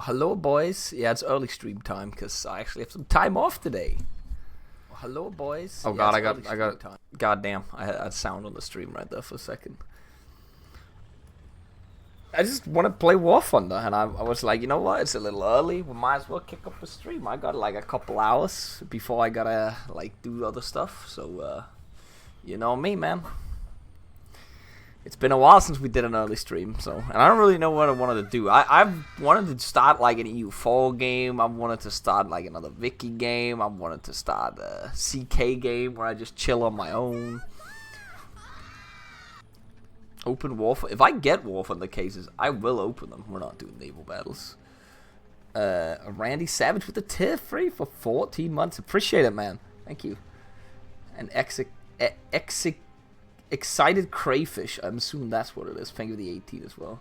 Well, hello, boys. Yeah, it's early stream time because I actually have some time off today. Well, hello, boys. Oh god, I got. Goddamn, I had sound on the stream right there for a second. I just want to play War Thunder, and I was like, you know what? It's a little early. We might as well kick up the stream. I got like a couple hours before I gotta like do other stuff. So, you know me, man. It's been a while since we did an early stream, so and I don't really know what I wanted to do. I've wanted to start like an EU4 game. I wanted to start like another Vicky game. I wanted to start a CK game where I just chill on my own. Open War Thunder. If I get War Thunder cases, I will open them. We're not doing naval battles. Randy Savage with the tier 3 for 14 months. Appreciate it, man. Thank you. And Excited Crayfish. I'm assuming that's what it is. Thank you for the 18 as well.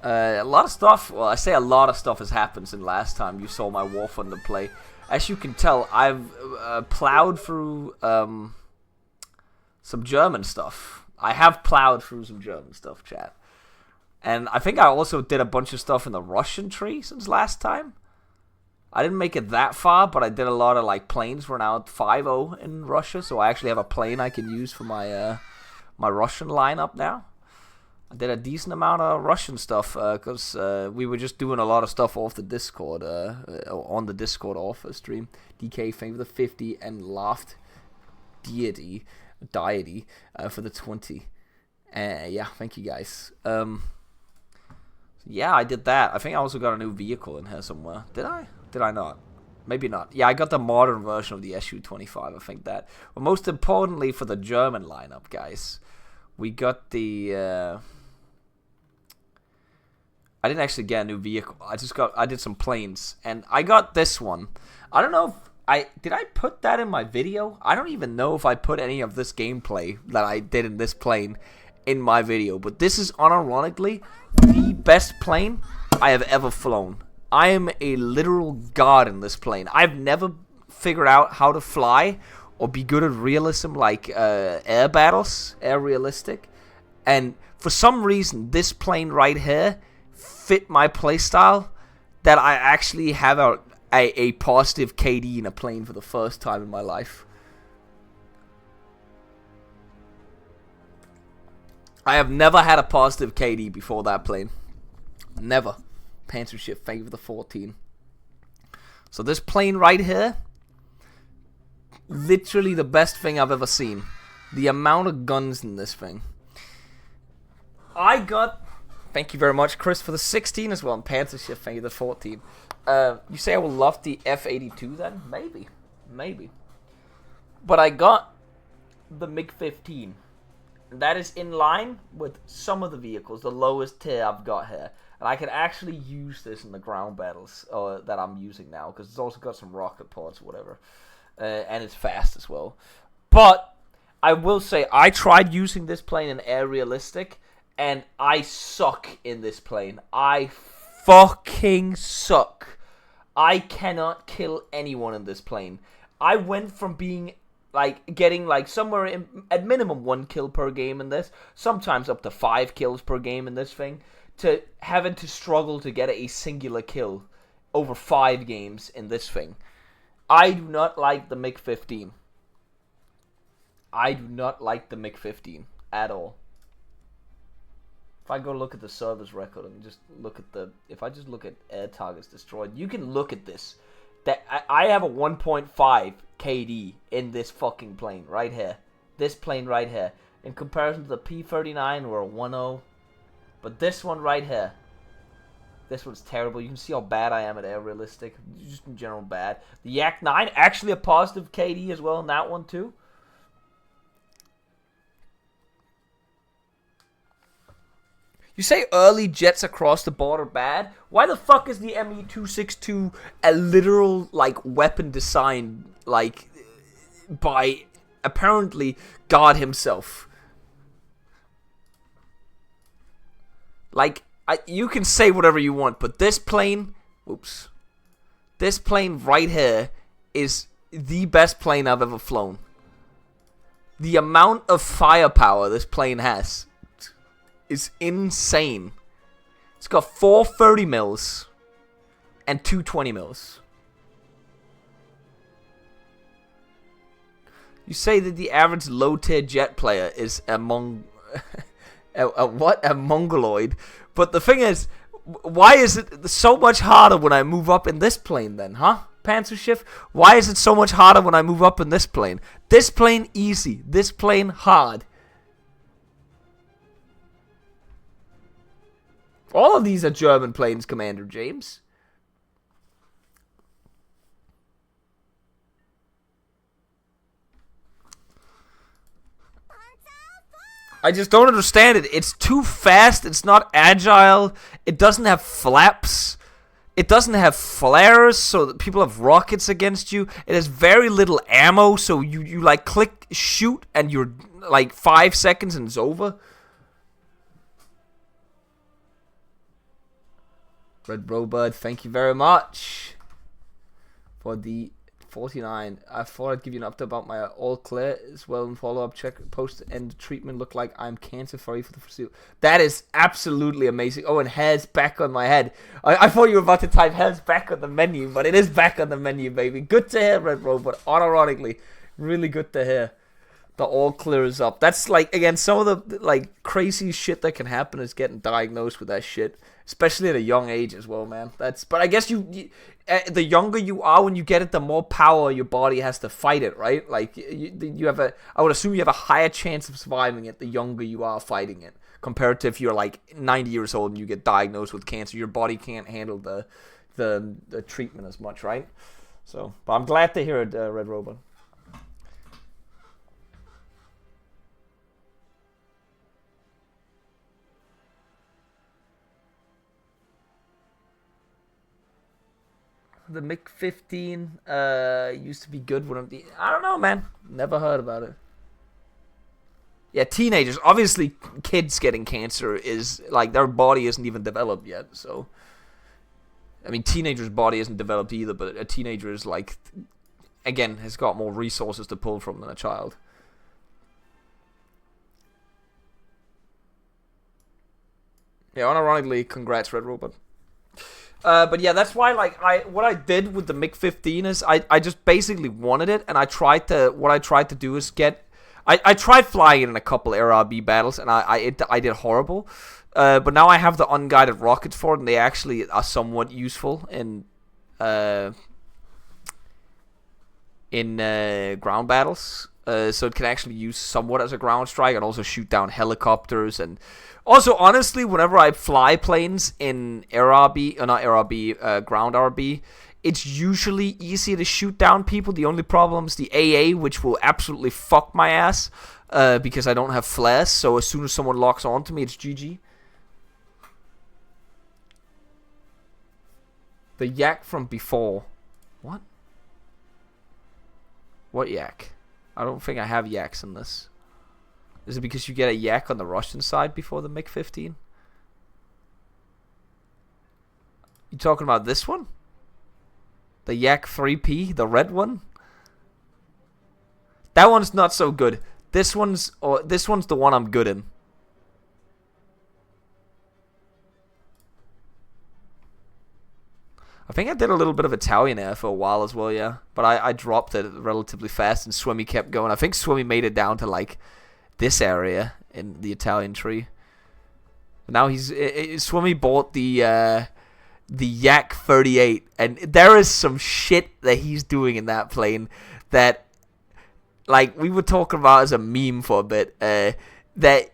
A lot of stuff. Well, I say a lot of stuff has happened since last time you saw my War Thunder play. As you can tell, I've plowed through some German stuff. I have plowed through some German stuff, chat. And I think I also did a bunch of stuff in the Russian tree since last time. I didn't make it that far, but I did a lot of like planes. We're now at 5-0 in Russia, so I actually have a plane I can use for my my Russian lineup now. I did a decent amount of Russian stuff because we were just doing a lot of stuff off the Discord, on the Discord offer stream. DK thank you for the 50 and Laughed Deity for the 20. Yeah, thank you guys. Yeah, I did that. I think I also got a new vehicle in here somewhere. Did I? Did I not? Maybe not. Yeah, I got the modern version of the SU-25, I think that. But most importantly for the German lineup, guys, we got the... I didn't actually get a new vehicle. I did some planes, and I got this one. I don't know if did I put that in my video? I don't even know if I put any of this gameplay that I did in this plane in my video, but this is unironically the best plane I have ever flown. I am a literal god in this plane. I've never figured out how to fly or be good at realism like air battles, air realistic, and for some reason this plane right here fit my playstyle that I actually have a positive KD in a plane for the first time in my life. I have never had a positive KD before that plane. Never. Panzer ship, thank you for the 14. So this plane right here, literally the best thing I've ever seen. The amount of guns in this thing. I got, thank you very much, Chris, for the 16 as well. And Panzer ship, thank you for the 14. You say I would love the F-82 then? Maybe. Maybe. But I got the MiG-15. That is in line with some of the vehicles, the lowest tier I've got here. And I can actually use this in the ground battles that I'm using now, because it's also got some rocket pods or whatever. And it's fast as well. But I will say, I tried using this plane in air realistic, and I suck in this plane. I fucking suck. I cannot kill anyone in this plane. I went from being like getting like somewhere at minimum 1 kill per game in this, sometimes up to 5 kills per game in this thing, to having to struggle to get a singular kill over 5 games in this thing. I do not like the MiG-15. I do not like the MiG-15 at all. If I go look at the service record and just look at if I just look at air targets destroyed, you can look at this. That I have a 1.5 KD in this fucking plane right here. This plane right here. In comparison to the P-39, we're a 1.0. But this one right here, this one's terrible. You can see how bad I am at air realistic. Just in general bad. The Yak-9, actually a positive KD as well in that one too. You say early jets across the border bad? Why the fuck is the ME-262 a literal, like, weapon designed, like, by, apparently, God himself? Like, you can say whatever you want, but this plane, this plane right here is the best plane I've ever flown. The amount of firepower this plane has is insane. It's got 4 30 mils and 220 mils. You say that the average low-tier jet player is a mongoloid. But the thing is, why is it so much harder when I move up in this plane then, huh? Panzer Schiff? Why is it so much harder when I move up in this plane? This plane easy, this plane hard. All of these are German planes, Commander James. I just don't understand it. It's too fast. It's not agile. It doesn't have flaps. It doesn't have flares, so that people have rockets against you. It has very little ammo, so you like click shoot and you're like 5 seconds and it's over. Red Robot, thank you very much for the 49. I thought I'd give you an update about my all clear as well and follow-up check. Post and treatment look like I'm cancer-free for the foreseeable. That is absolutely amazing. Oh, and hair's back on my head. I thought you were about to type hair's back on the menu, but it is back on the menu, baby. Good to hear, Red Robot. Unironically, really good to hear. The all clear is up. That's like, again, some of the like crazy shit that can happen is getting diagnosed with that shit, especially at a young age as well, man. But I guess you the younger you are when you get it, the more power your body has to fight it, right? Like you have I would assume you have a higher chance of surviving it the younger you are fighting it, compared to if you're like 90 years old and you get diagnosed with cancer. Your body can't handle the treatment as much, right? So, but I'm glad to hear it, Red Robot. The MiG-15 used to be good when I don't know, man. Never heard about it. Yeah, teenagers. Obviously, kids getting cancer is like their body isn't even developed yet. So, I mean, teenagers' body isn't developed either. But a teenager is like, again, has got more resources to pull from than a child. Yeah, unironically, congrats, Red Robot. But yeah, that's why what I did with the MiG-15 is I just basically wanted it, and what I tried to do is I tried flying it in a couple RRB battles, and I did horrible. But now I have the unguided rockets for it, and they actually are somewhat useful in ground battles. So it can actually use somewhat as a ground strike and also shoot down helicopters. And also, honestly, whenever I fly planes in RRB, or not RRB, ground RB, it's usually easy to shoot down people. The only problem is the AA, which will absolutely fuck my ass because I don't have flares. So as soon as someone locks onto me, it's GG. The yak from before. What? What yak? I don't think I have yaks in this. Is it because you get a yak on the Russian side before the MiG-15? You talking about this one? The Yak 3P, the red one? That one's not so good. This one's the one I'm good in. I think I did a little bit of Italian air for a while as well, yeah. But I dropped it relatively fast, and Swimmy kept going. I think Swimmy made it down to, like, this area in the Italian tree. But now Swimmy bought the Yak 38, and there is some shit that he's doing in that plane that, like, we were talking about as a meme for a bit, that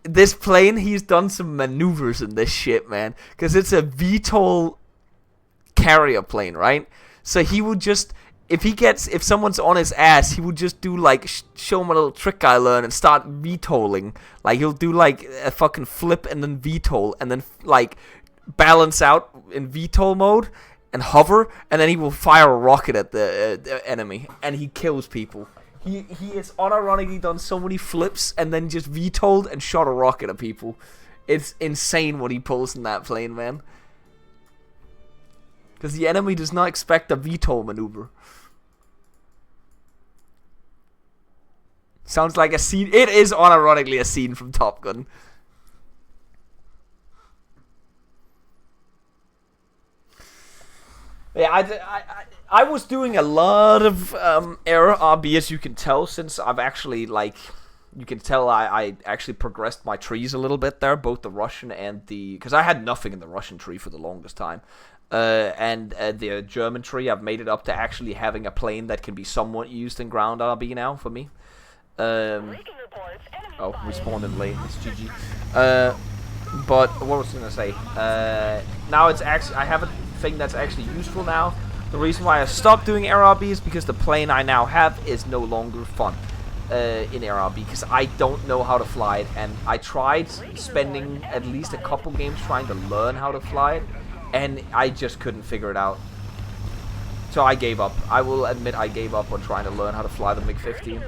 this plane, he's done some maneuvers in this shit, man, because it's a VTOL carrier plane, right? So he would just, if someone's on his ass, he would just do, like, show him a little trick I learned and start VTOLing. Like, he'll do, like, a fucking flip and then VTOL, and then, like, balance out in VTOL mode and hover, and then he will fire a rocket at the enemy, and he kills people. He has unironically done so many flips and then just VTOL'd and shot a rocket at people. It's insane what he pulls in that plane, man. Because the enemy does not expect a VTOL maneuver. Sounds like a scene. It is unironically a scene from Top Gun. Yeah, I was doing a lot of error RB, as you can tell, since I've actually, like, you can tell I actually progressed my trees a little bit there, both the Russian and the... Because I had nothing in the Russian tree for the longest time. And the German tree, I've made it up to actually having a plane that can be somewhat used in ground RB now for me. Oh, we spawned in late. It's GG. But what was I gonna say? Now it's actually, I have a thing that's actually useful now. The reason why I stopped doing AirRB is because the plane I now have is no longer fun in AirRB, because I don't know how to fly it, and I tried spending at least a couple games trying to learn how to fly it, and I just couldn't figure it out. So I gave up. I will admit I gave up on trying to learn how to fly the MiG-15.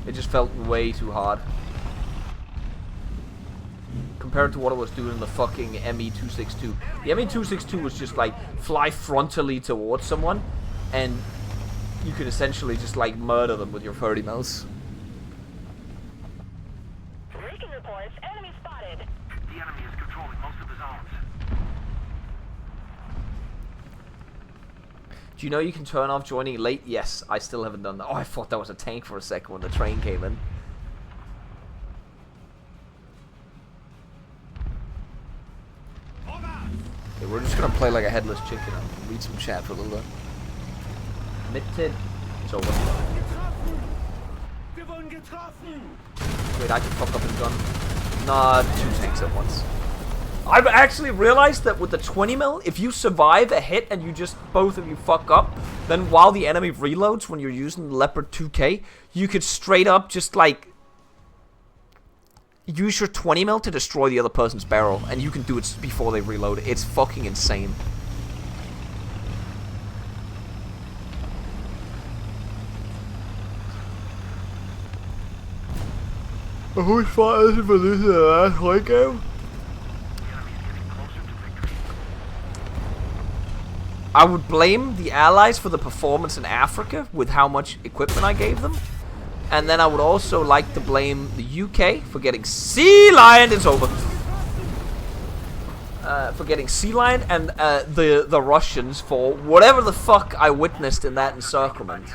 It just felt way too hard compared to what I was doing in the fucking ME-262. The ME-262 was just like fly frontally towards someone, and you could essentially just like murder them with your 30 mils. Recon reports, enemy spotted. The enemy is controlling most of the zones. Do you know you can turn off joining late? Yes, I still haven't done that. Oh, I thought that was a tank for a second when the train came in. Okay, we're just gonna play like a headless chicken and read some chat for a little bit. Mid-tid. It's over. Wait, I can fuck up his gun. Nah, 2 tanks at once. I've actually realized that with the 20 mil, if you survive a hit and you just, both of you fuck up, then while the enemy reloads when you're using the Leopard 2K, you could straight up just like use your 20 mil to destroy the other person's barrel, and you can do it before they reload. It's fucking insane. Who's fighting for this last white game? I would blame the Allies for the performance in Africa with how much equipment I gave them. And then I would also like to blame the UK for getting sea lioned. It's over. For getting sea lioned, and the Russians for whatever the fuck I witnessed in that encirclement.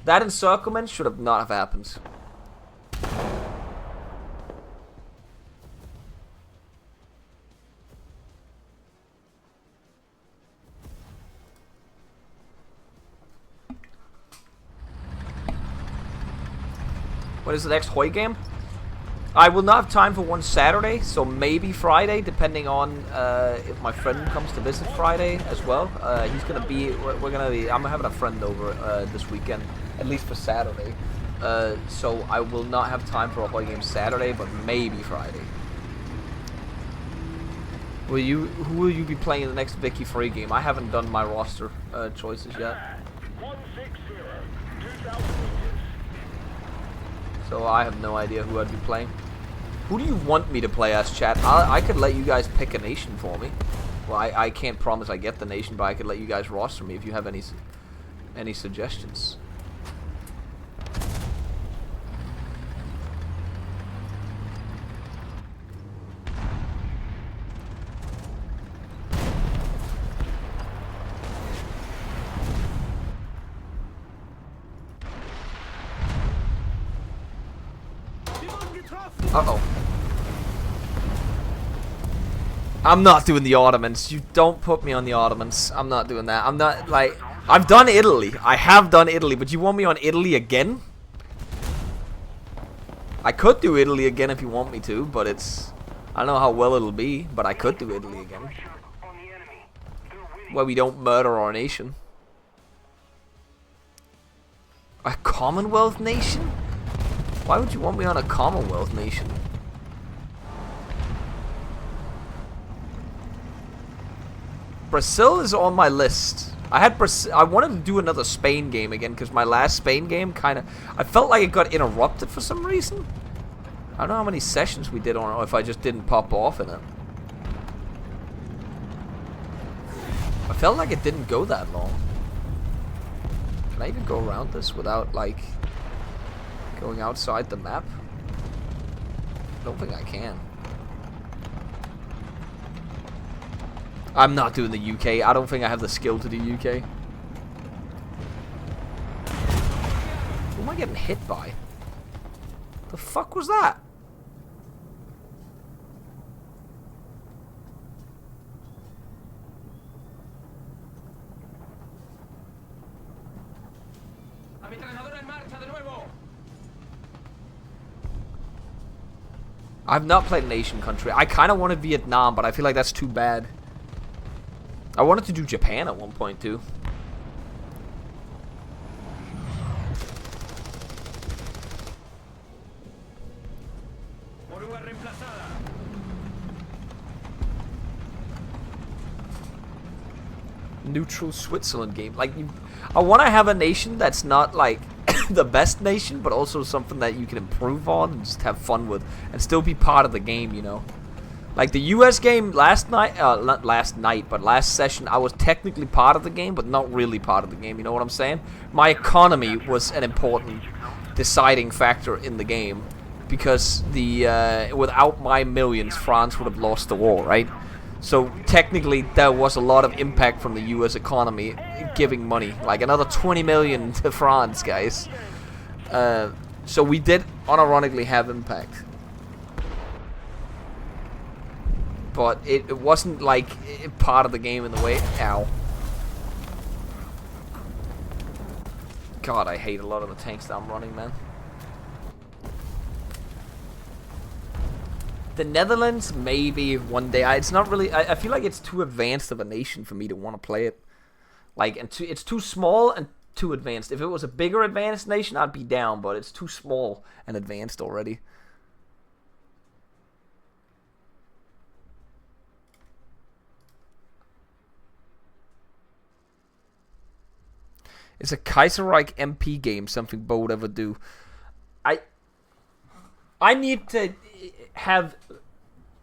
That encirclement should have not have happened. What is the next Hoi game? I will not have time for one Saturday, so maybe Friday, depending on if my friend comes to visit Friday as well. He's gonna be. I'm having a friend over this weekend, at least for Saturday. So I will not have time for a Hoi game Saturday, but maybe Friday. Who will you be playing in the next Vicky Free game? I haven't done my roster choices yet. 160, 2,000 meters. So I have no idea who I'd be playing. Who do you want me to play as, chat? I could let you guys pick a nation for me. Well, I can't promise I get the nation, but I could let you guys roster me if you have any suggestions. Uh-oh. I'm not doing the Ottomans. You don't put me on the Ottomans. I'm not doing that. I'm not, like... I've done Italy. I have done Italy, but you want me on Italy again? I could do Italy again if you want me to, but it's... I don't know how well it'll be, but I could do Italy again. Where we don't murder our nation. A Commonwealth nation? Why would you want me on a Commonwealth nation? Brazil is on my list. I wanted to do another Spain game again because my last Spain game kind of... I felt like it got interrupted for some reason. I don't know how many sessions we did on it, or if I just didn't pop off in it. I felt like it didn't go that long. Can I even go around this without, like... going outside the map? I don't think I can. I'm not doing the UK. I don't think I have the skill to do UK. Who am I getting hit by? The fuck was that? I've not played an Asian country. I kind of wanted Vietnam, but I feel like that's too bad. I wanted to do Japan at one point, too. Neutral Switzerland game. Like, I want to have a nation that's not, like, the best nation, but also something that you can improve on and just have fun with and still be part of the game, you know. Like the US game last night, not last night, but last session, I was technically part of the game, but not really part of the game, you know what I'm saying? My economy was an important deciding factor in the game because without my millions, France would have lost the war, right? So technically there was a lot of impact from the US economy giving money, like another 20 million to France, guys. So we did unironically have impact. But it wasn't like part of the game in the way. Ow. God, I hate a lot of the tanks that I'm running, man. The Netherlands, maybe one day. It's not really. I feel like it's too advanced of a nation for me to want to play it. Like, it's too small and too advanced. If it was a bigger advanced nation, I'd be down. But it's too small and advanced already. Is a Kaiserreich MP game something Bo would ever do? I need to have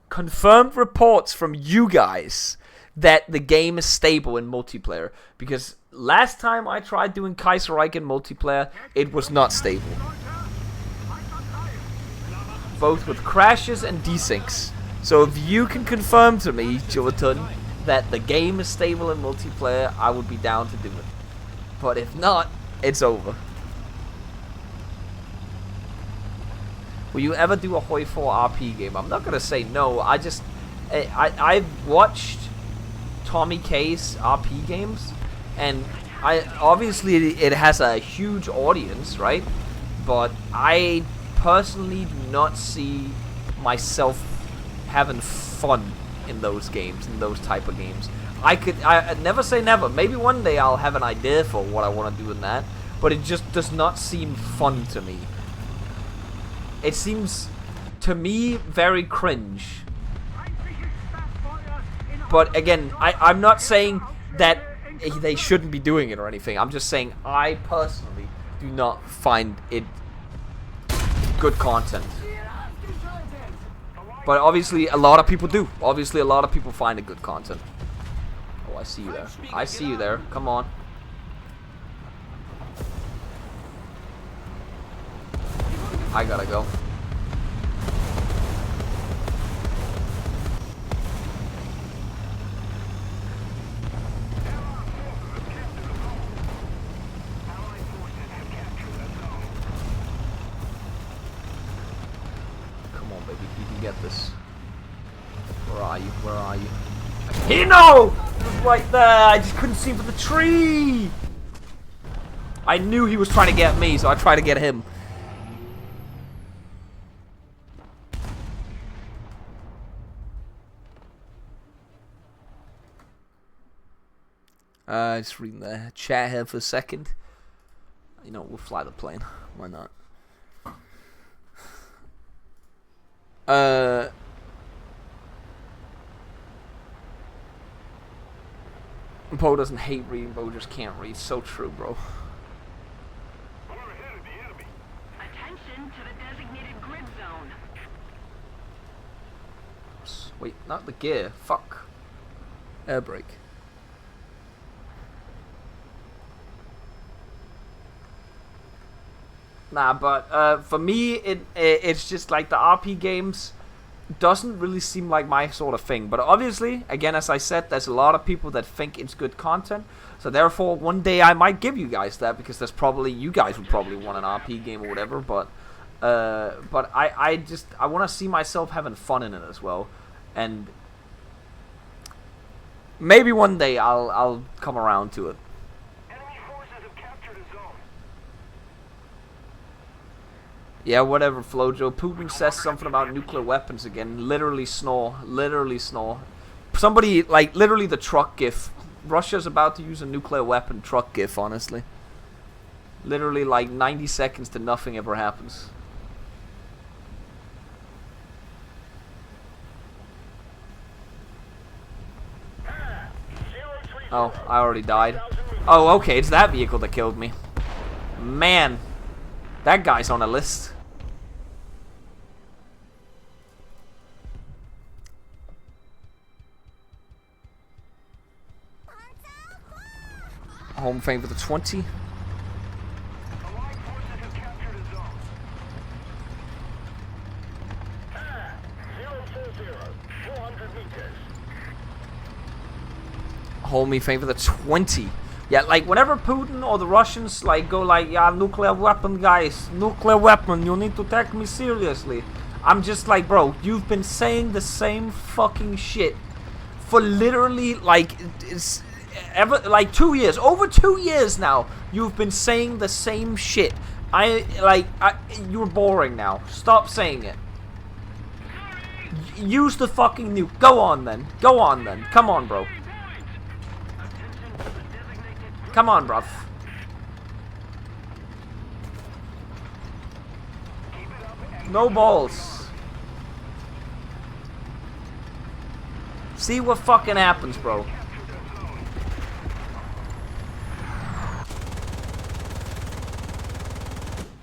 confirmed reports from you guys that the game is stable in multiplayer, because last time I tried doing Kaiserreich in multiplayer, it was not stable. Both with crashes and desyncs. So if you can confirm to me, Jonathan, that the game is stable in multiplayer, I would be down to do it. But if not, it's over. Will you ever do a Hoi 4 RP game? I'm not gonna say no. I've watched Tommy K's RP games, and obviously it has a huge audience, right? But I personally do not see myself having fun in those games, in those type of games. I never say never. Maybe one day I'll have an idea for what I want to do in that, but it just does not seem fun to me. It seems, to me, very cringe. But again, I'm not saying that they shouldn't be doing it or anything. I'm just saying I personally do not find it good content. But obviously a lot of people do. Obviously a lot of people find it good content. Oh, I see you there. I see you there. Come on. I gotta go. Come on, baby. You can get this. Where are you? Where are you? He no! He was right there. I just couldn't see him for the tree. I knew he was trying to get me, so I tried to get him. Just reading the chat here for a second. You know, we'll fly the plane. Why not? Bo doesn't hate reading, Bo just can't read. So true, bro. We're ahead of the enemy. Attention to the designated grid zone. Wait, not the gear. Fuck. Air brake. Nah, but for me, it's just like the RP games. doesn't really seem like my sort of thing. But obviously, again, as I said, there's a lot of people that think it's good content. So therefore, one day I might give you guys that, because there's probably, you guys would probably want an RP game or whatever. But I want to see myself having fun in it as well, and maybe one day I'll come around to it. Enemy forces have captured a zone. Yeah, whatever, Flojo. Putin says something about nuclear weapons again. Literally snore. Literally snore. Somebody, like, literally the truck gif. Russia's about to use a nuclear weapon truck gif, honestly. Literally, like, 90 seconds to nothing ever happens. Oh, I already died. Oh, okay, it's that vehicle that killed me. Man, that guy's on a list. Home frame for the 20. Allied forces have captured a zone. 040, 400 meters. Hold me frame for the 20. Yeah, like whenever Putin or the Russians like go like, yeah, nuclear weapon, guys, nuclear weapon, you need to take me seriously. I'm just like, bro, you've been saying the same fucking shit for literally like it's ever like 2 years, over 2 years now. You've been saying the same shit. You're boring now. Stop saying it. Use the fucking nuke. Go on then. Go on then. Come on, bro. Come on, bruv. No balls. See what fucking happens, bro.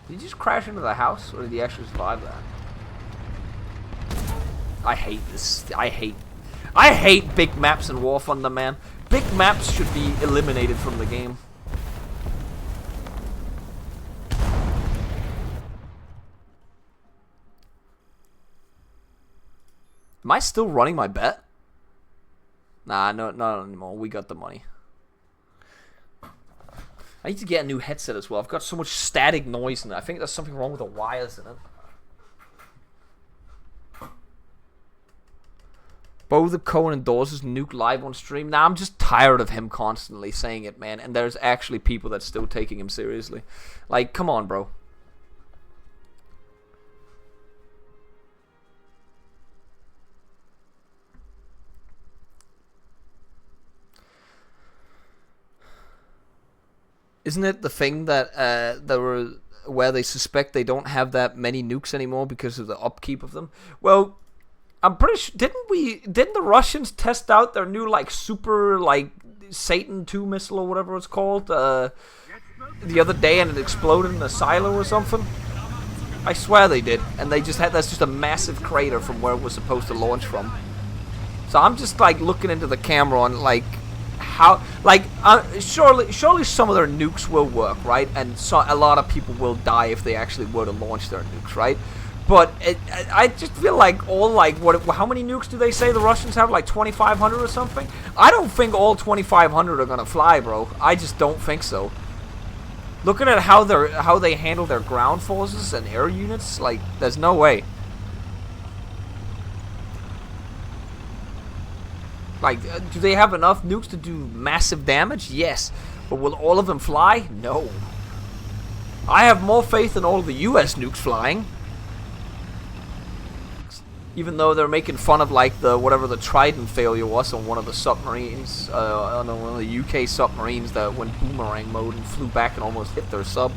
Did he just crash into the house, or did he actually survive that? I hate this. I hate big maps in War Thunder, man. Big maps should be eliminated from the game. Am I still running my bet? Nah, no, not anymore. We got the money. I need to get a new headset as well. I've got so much static noise in it. I think there's something wrong with the wires in it. Bokoen endorses nuke live on stream. Now I'm just tired of him constantly saying it, man. And there's actually people that's still taking him seriously. Like, come on, bro. Isn't it the thing that where they suspect they don't have that many nukes anymore because of the upkeep of them? Well, I'm pretty sure, didn't the Russians test out their new like super like Satan 2 missile or whatever it's called the other day, and it exploded in a silo or something? I swear they did, and that's just a massive crater from where it was supposed to launch from. So I'm just like looking into the camera on like how surely some of their nukes will work, right? And so a lot of people will die if they actually were to launch their nukes, right? But I just feel like how many nukes do they say the Russians have? Like 2,500 or something? I don't think all 2,500 are gonna fly, bro. I just don't think so. Looking at how they handle their ground forces and air units, like there's no way. Like, do they have enough nukes to do massive damage? Yes. But will all of them fly? No. I have more faith in all of the US nukes flying. Even though they're making fun of like whatever the Trident failure was on one of the submarines, on one of the UK submarines that went boomerang mode and flew back and almost hit their sub.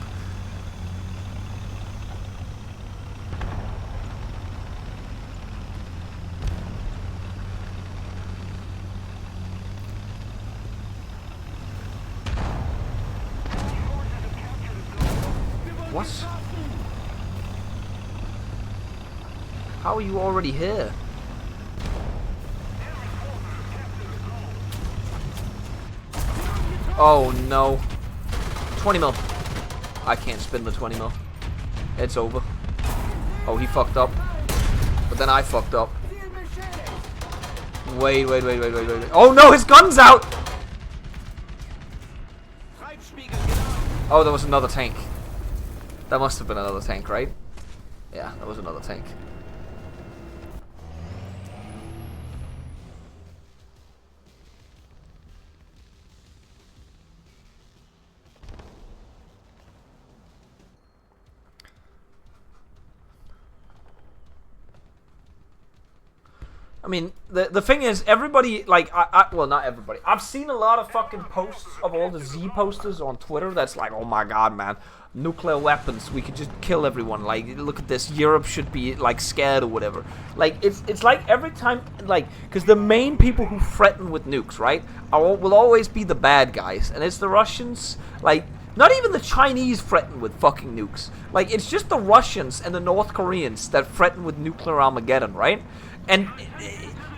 What? How are you already here? Oh no. 20 mil. I can't spin the 20 mil. It's over. Oh, he fucked up. But then I fucked up. Wait. Oh no, his gun's out! Oh, there was another tank. That must have been another tank, right? Yeah, that was another tank. I mean, the thing is, everybody, like, well, not everybody. I've seen a lot of fucking posts of all the Z posters on Twitter that's like, oh my god, man, nuclear weapons, we could just kill everyone. Like, look at this, Europe should be, like, scared or whatever. Like, it's like every time, like, because the main people who threaten with nukes, right, will always be the bad guys. And it's the Russians, like, not even the Chinese threaten with fucking nukes. Like, it's just the Russians and the North Koreans that threaten with nuclear Armageddon, right? And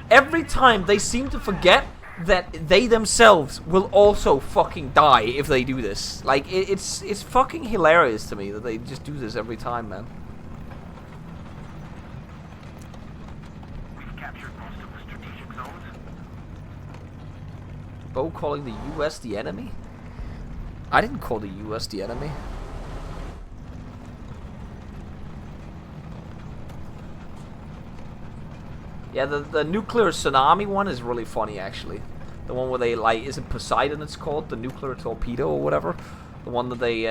every time they seem to forget that they themselves will also fucking die if they do this. Like, it's fucking hilarious to me that they just do this every time, man. We've captured most of the strategic zones. Bo calling the US the enemy? I didn't call the US the enemy. Yeah, the nuclear tsunami one is really funny, actually. The one where they, like, is it Poseidon it's called? The nuclear torpedo or whatever? The one that they,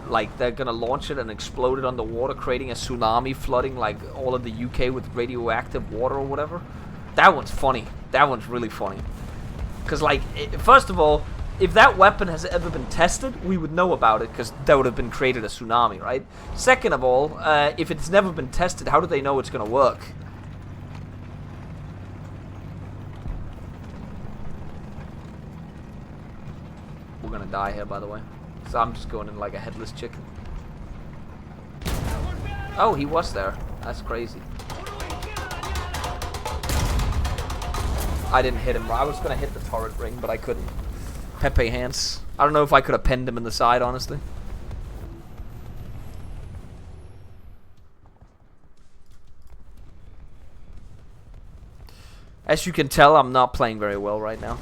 like, they're gonna launch it and explode it underwater, creating a tsunami, flooding, like, all of the UK with radioactive water or whatever. That one's funny. That one's really funny. Because, like, first of all, if that weapon has ever been tested, we would know about it, because that would have been created a tsunami, right? Second of all, if it's never been tested, how do they know it's gonna work? We're gonna die here, by the way. So I'm just going in like a headless chicken. Oh, he was there. That's crazy. I didn't hit him. I was gonna hit the turret ring, but I couldn't. Pepe hands. I don't know if I could have pinned him in the side, honestly. As you can tell, I'm not playing very well right now.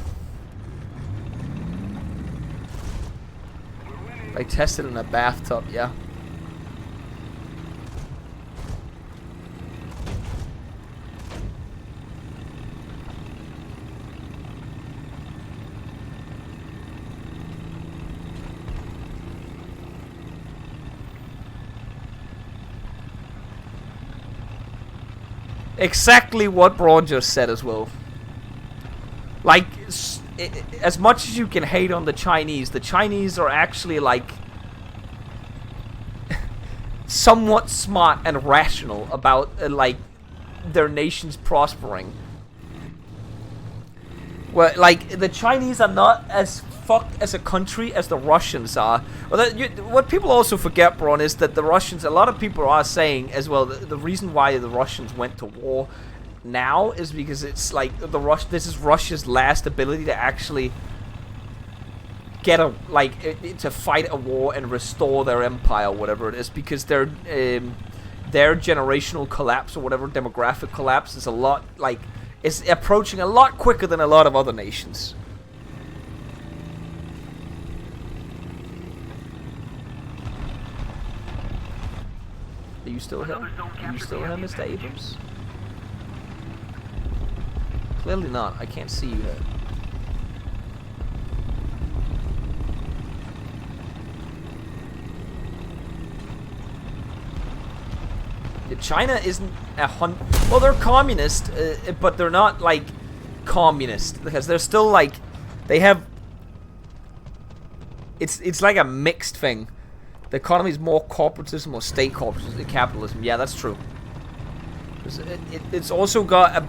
I tested in a bathtub, yeah. Exactly what Braun just said as well. Like, as much as you can hate on the Chinese are actually, like, somewhat smart and rational about, like, their nations prospering. Well, like, the Chinese are not as fucked as a country as the Russians are. Well, what people also forget, Braun, is that the Russians, a lot of people are saying as well, the reason why the Russians went to war now is because it's like this is Russia's last ability to actually get a to fight a war and restore their empire, whatever it is, because their generational collapse or whatever, demographic collapse, is a lot, like, is approaching a lot quicker than a lot of other nations. Are you still here? Are you still here, Mr. Abrams? Clearly not. I can't see you here. Yeah, China isn't well, they're communist, but they're not, like, communist, because they're still, like, they have... It's like a mixed thing. The economy is more corporatism or state corporatism, capitalism. Yeah, that's true. It's also got a...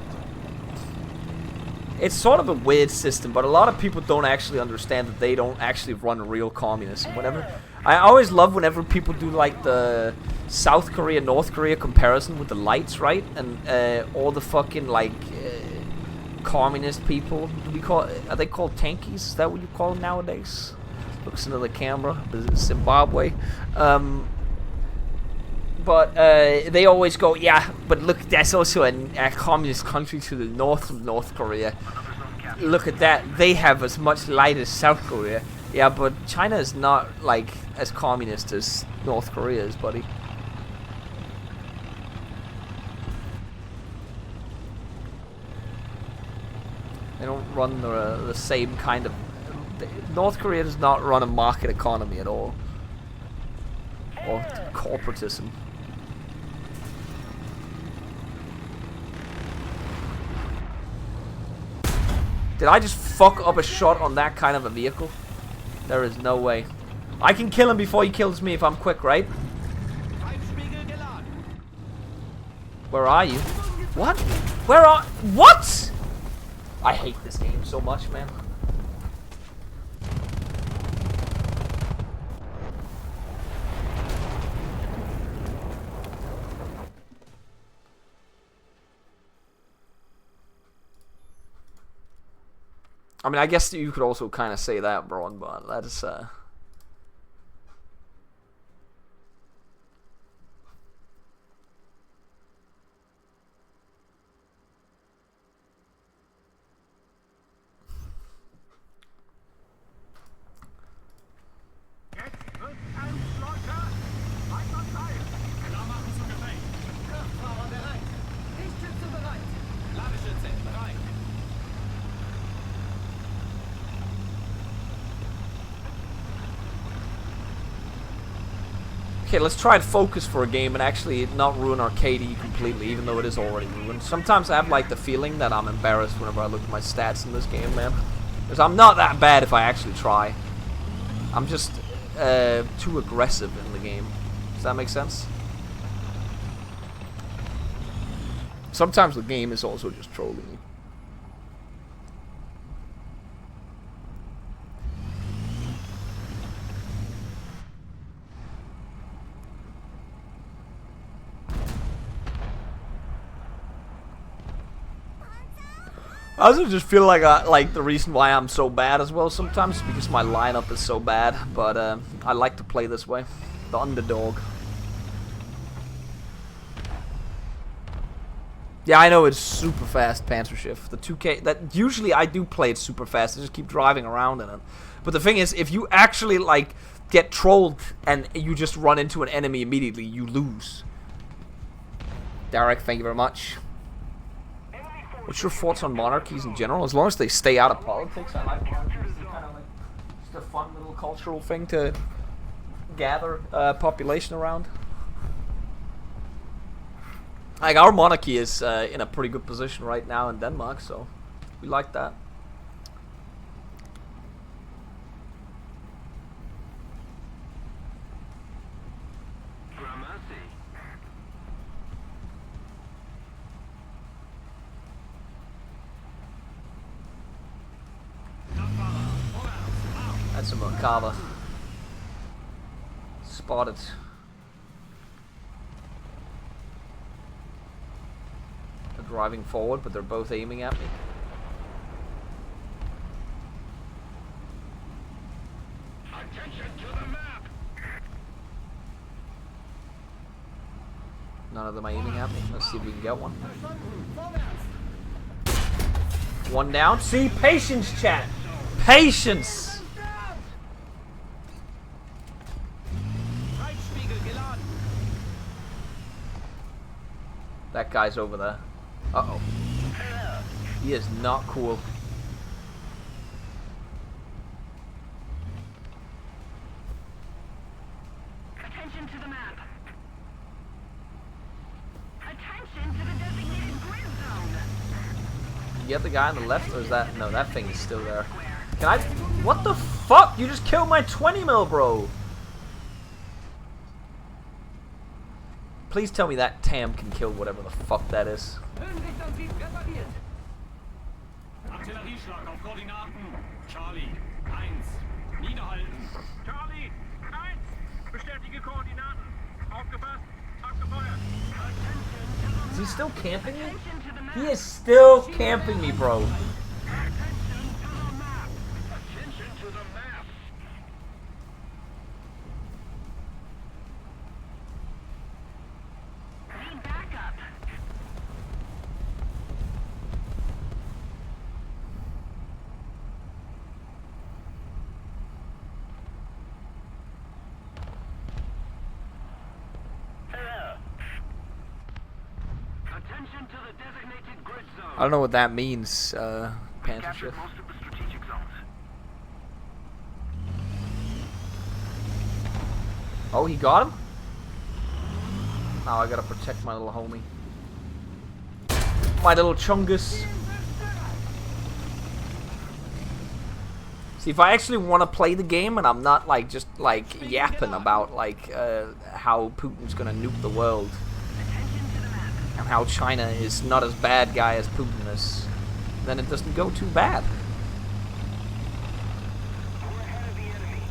It's sort of a weird system, but a lot of people don't actually understand that they don't actually run real communism. Whenever, I always love whenever people do, like, the South Korea, North Korea comparison with the lights, right? And all the fucking, like, communist people. Are they called tankies? Is that what you call them nowadays? Looks into the camera. Zimbabwe. But they always go, yeah, but look, that's also a communist country to the north of North Korea. Look at that, they have as much light as South Korea. Yeah, but China is not, like, as communist as North Korea is, buddy. They don't run the same kind of... North Korea does not run a market economy at all. Or corporatism. Did I just fuck up a shot on that kind of a vehicle? There is no way. I can kill him before he kills me if I'm quick, right? Where are you? What? Where are... What? I hate this game so much, man. I mean, I guess you could also kind of say that, Braun, but that is, Jetzt wird ein Schlotter. Weiter Teil. Klar machen zu Gefecht. Kraftfahrer bereit. Lichtschütze bereit. Ladeschütze bereit. Okay, let's try to focus for a game and actually not ruin our KD completely, even though it is already ruined. Sometimes I have, like, the feeling that I'm embarrassed whenever I look at my stats in this game, man. Because I'm not that bad if I actually try. I'm just too aggressive in the game. Does that make sense? Sometimes the game is also just trolling me. I also just feel like the reason why I'm so bad as well sometimes is because my lineup is so bad, but I like to play this way. The underdog. Yeah, I know it's super fast, Panzer Shift. The 2K, that usually I do play it super fast. I just keep driving around in it. But the thing is, if you actually like get trolled and you just run into an enemy immediately, you lose. Derek, thank you very much. What's your thoughts on monarchies in general? As long as they stay out of politics, I like monarchies. It's kind of like just a fun little cultural thing to gather population around. Like, our monarchy is in a pretty good position right now in Denmark, so we like that. That's a Merkava. Spotted. They're driving forward, but they're both aiming at me. Attention to the map. None of them are aiming at me. Let's see if we can get one. One down. See? Patience, chat. Patience. That guy's over there. Uh-oh. He is not cool. Attention to the map. Attention to the designated grid zone. You get the guy on the left, or is that... No, that thing is still there. Can I... What the fuck? You just killed my 20 mil, bro. Please tell me that TAM can kill whatever the fuck that is. Artillerieschlag auf Koordinaten. Charlie 1. Niederhalten. Charlie 1. Bestätige Koordinaten. Aufgepasst. Abgefeuert. Is he still camping me? He is still camping me, bro. don't know what that means, Panther Captured ship. most of the strategic zones. Oh, he got him? Now I gotta protect my little homie. My little chungus. See, if I actually want to play the game and I'm not like just like yapping about like how Putin's gonna nuke the world and how China is not as bad guy as Putin is, then it doesn't go too bad. We're ahead of the enemy.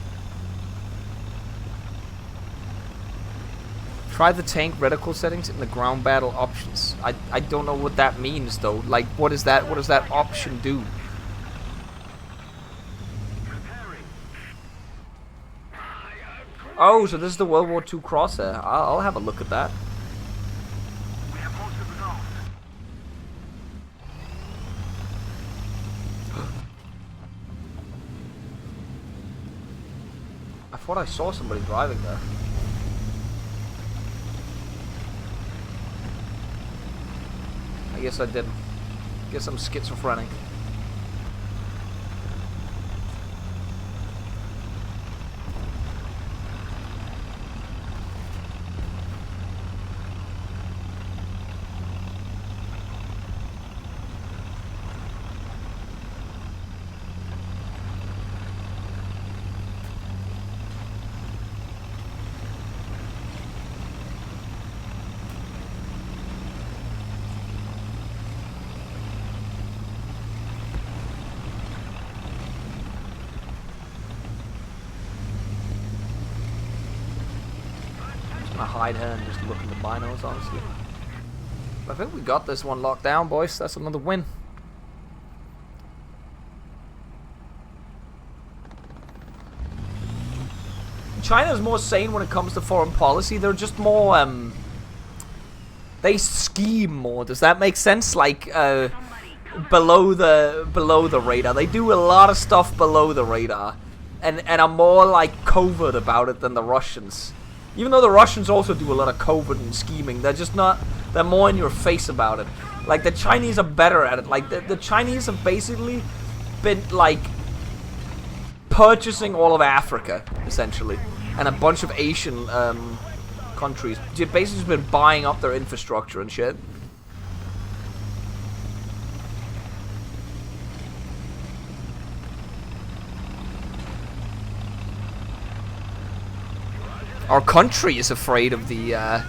Try the tank reticle settings in the ground battle options. I don't know what that means though. Like, what is that? What does that option do? Preparing. Oh, so this is the World War II crosshair. I'll have a look at that. We have most of the zones. I thought I saw somebody driving there. I guess I didn't. Guess I'm schizophrenic. I'm gonna hide her and just look in the binos, honestly. I think we got this one locked down, boys. That's another win. China's more sane when it comes to foreign policy. They're just more, they scheme more. Does that make sense? Like, below the radar. They do a lot of stuff below the radar. And are more, like, covert about it than the Russians. Even though the Russians also do a lot of covert and scheming, they're just not, they're more in your face about it. Like, the Chinese are better at it. Like, the Chinese have basically been, like, purchasing all of Africa, essentially. And a bunch of Asian, countries. They've basically just been buying up their infrastructure and shit. Our country is afraid of the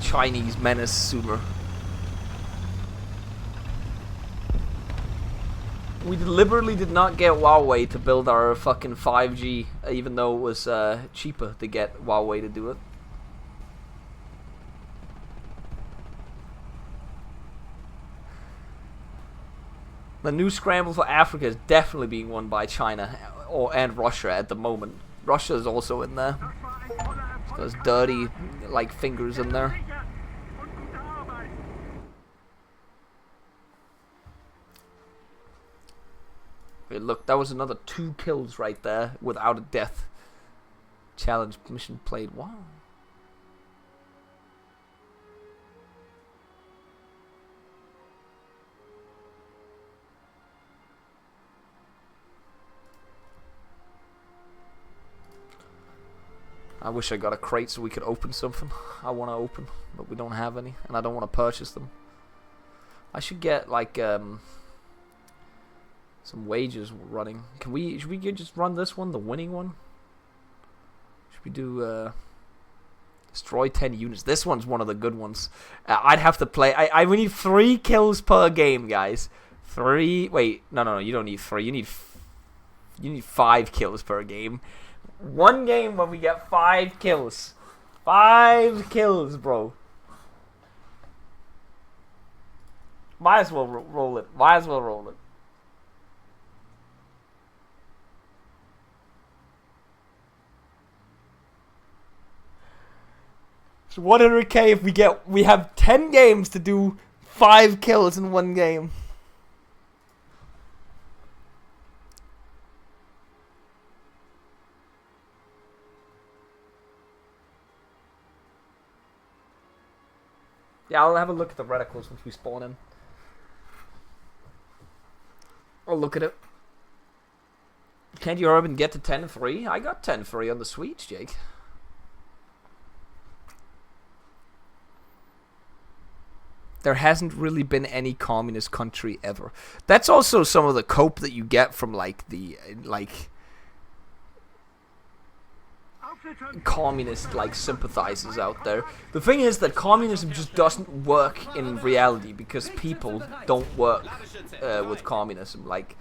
Chinese menace sooner. We deliberately did not get Huawei to build our fucking 5G, even though it was cheaper to get Huawei to do it. The new scramble for Africa is definitely being won by China and Russia at the moment. Russia is also in there. Those dirty, like, fingers in there. Okay, look, that was another 2 kills right there without a death. Challenge mission played. Wow. I wish I got a crate so we could open something. I want to open, but we don't have any, and I don't want to purchase them. I should get like some wages running. Should we just run this one, the winning one? Should we do destroy 10 units? This one's one of the good ones. I'd have to play. We need 3 kills per game, guys. 3. Wait, no. You don't need 3. You need 5 kills per game. One game when we get 5 kills. 5 kills, bro. Might as well roll it. Might as well roll it. So 100k if we have 10 games to do 5 kills in one game. Yeah, I'll have a look at the reticles once we spawn in. I'll look at it. Can't you urban get to 10-3? I got 10-3 on the Swedes, Jake. There hasn't really been any communist country ever. That's also some of the cope that you get from like the communist like sympathizers out there. The thing is that communism just doesn't work in reality because people don't work with communism. Like,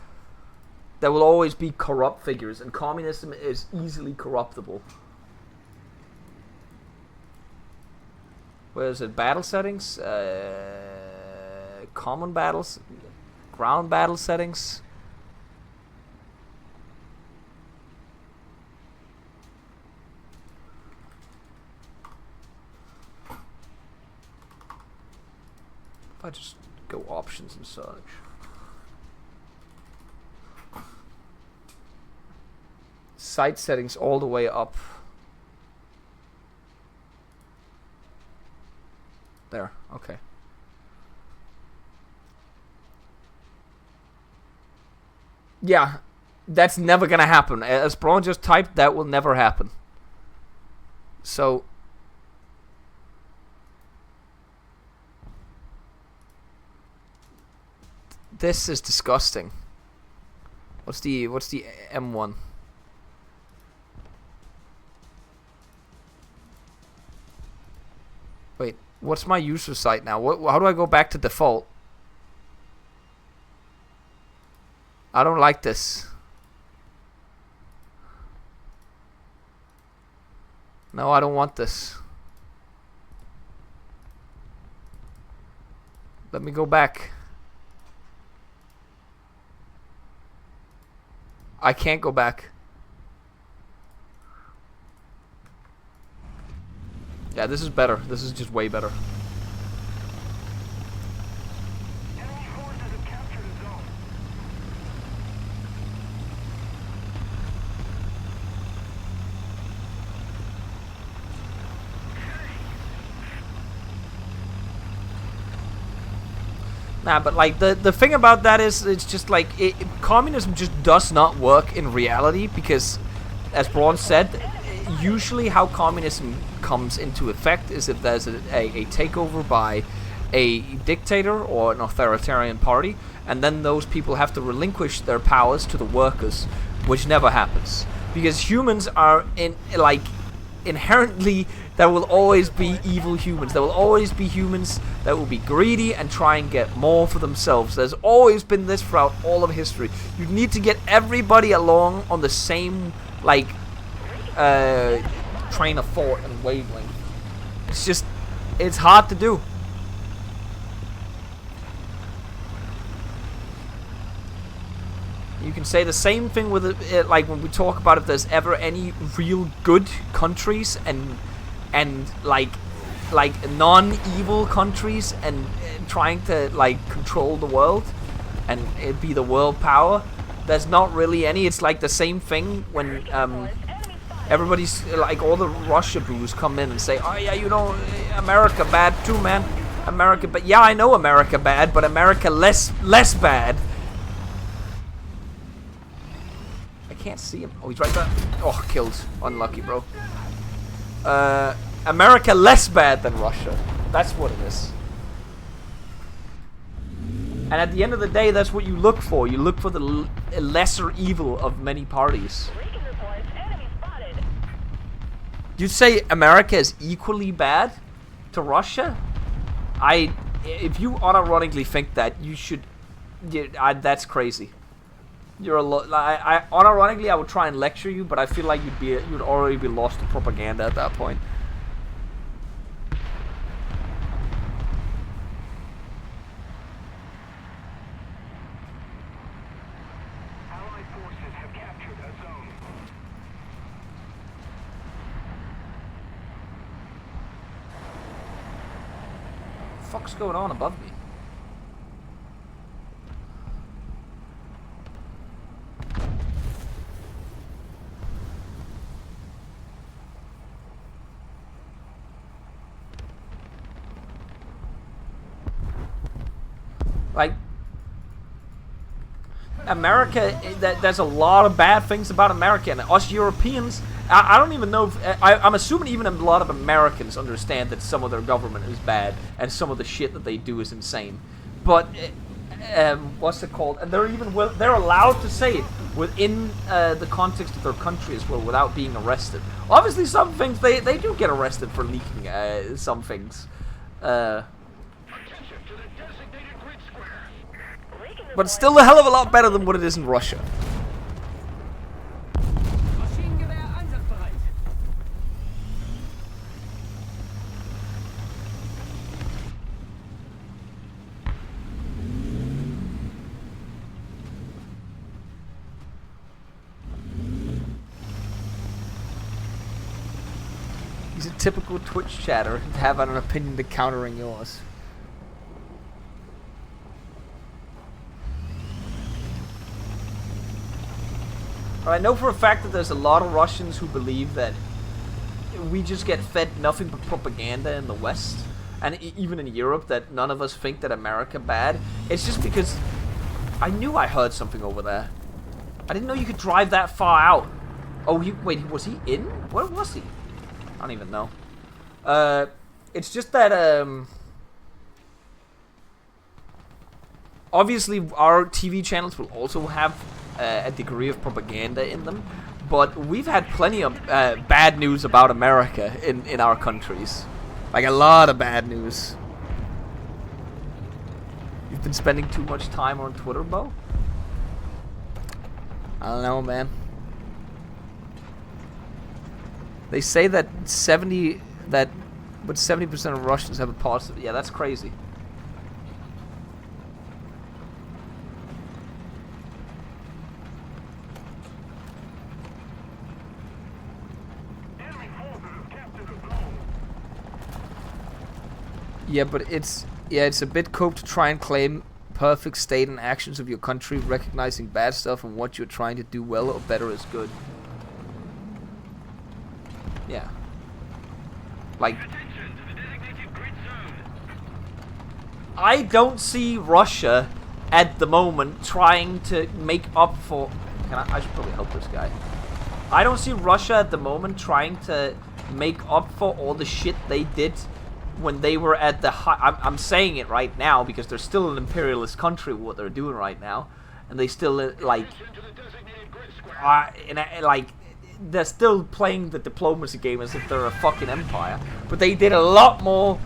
there will always be corrupt figures, and communism is easily corruptible. Where is it? Battle settings? Common battles? Ground battle settings? If I just go options and search. Site settings all the way up. There, okay. Yeah, that's never gonna happen. As Braun just typed, that will never happen. So, this is disgusting. What's the M1? Wait, what's my user site now? How do I go back to default? I don't like this. No, I don't want this. Let me go back. I can't go back. Yeah, this is better. This is just way better. Enemy forces have captured a zone. Nah, but like the thing about that is it's just like communism just does not work in reality because, as Braun said, usually how communism comes into effect is if there's a takeover by a dictator or an authoritarian party, and then those people have to relinquish their powers to the workers, which never happens because humans are inherently. There will always be evil humans. There will always be humans that will be greedy and try and get more for themselves. There's always been this throughout all of history. You need to get everybody along on the same train of thought and wavelength. It's hard to do. You can say the same thing with it, like when we talk about if there's ever any real good countries and like non-evil countries and trying to like control the world and it be the world power. There's not really any. It's like the same thing when everybody's like all the Russia boos come in and say, oh yeah, you know, America bad too, man. America, but yeah, I know America bad, but America less bad. I can't see him. Oh, he's right there. Oh, killed. Unlucky, bro. America less bad than Russia. That's what it is. And at the end of the day, that's what you look for. You look for the lesser evil of many parties. You'd say America is equally bad to Russia? If you unironically think that, you should. That's crazy. You're unironically, I would try and lecture you, but I feel like you'd already be lost to propaganda at that point. Allied forces have captured a zone. What the fuck's going on above me? Like, America, there's a lot of bad things about America, and us Europeans, I don't even know if, I'm assuming even a lot of Americans understand that some of their government is bad, and some of the shit that they do is insane. But, what's it called? And they're allowed to say it within the context of their country as well, without being arrested. Obviously, some things, they do get arrested for leaking some things. But it's still a hell of a lot better than what it is in Russia. Maschinengewehr einsatzbereit. He's a typical Twitch chatter to have an opinion to countering yours. I know for a fact that there's a lot of Russians who believe that we just get fed nothing but propaganda in the West, and even in Europe, that none of us think that America bad. It's just because I knew I heard something over there. I didn't know you could drive that far out. Oh, wait, was he in? Where was he? I don't even know. It's just that, obviously our TV channels will also have a degree of propaganda in them, but we've had plenty of bad news about America in our countries. Like, a lot of bad news. You've been spending too much time on Twitter, Bo? I don't know, man. They say that 70% of Russians have a positive. Yeah, that's crazy. Yeah, but it's a bit cope to try and claim perfect state and actions of your country, recognizing bad stuff and what you're trying to do well or better is good. Yeah. Like, I don't see Russia at the moment trying to make up for... I should probably help this guy. I don't see Russia at the moment trying to make up for all the shit they did when they were at the high... I'm saying it right now because they're still an imperialist country, what they're doing right now. And they still, like... they're still playing the diplomacy game as if they're a fucking empire. But they did a lot more...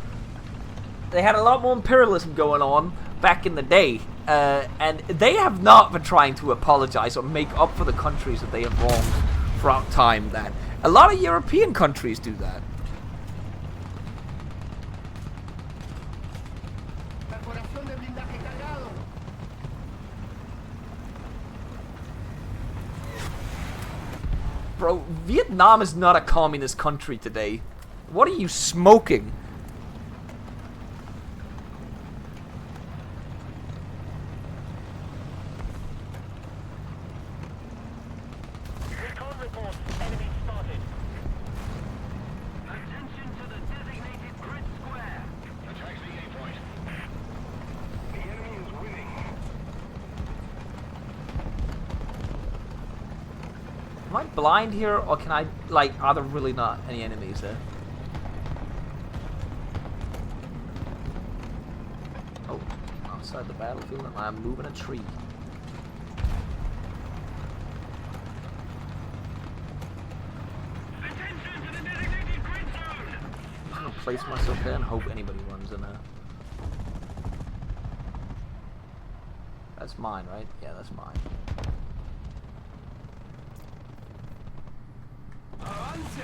They had a lot more imperialism going on back in the day. And they have not been trying to apologize or make up for the countries that they have wronged throughout time. That a lot of European countries do that. Perforación de blindaje cargado. Bro, Vietnam is not a communist country today. What are you smoking? Recon report. Enemy spotted. Attention to the designated grid square. Attack the A point. The enemy is winning. Am I blind here, or can I, like, are there really not any enemies there? Oh, outside the battlefield, and I'm moving a tree. Attention to the designated grid zone. I'm just gonna place myself there and hope anybody runs in there. That's mine, right? Yeah, that's mine. Avance.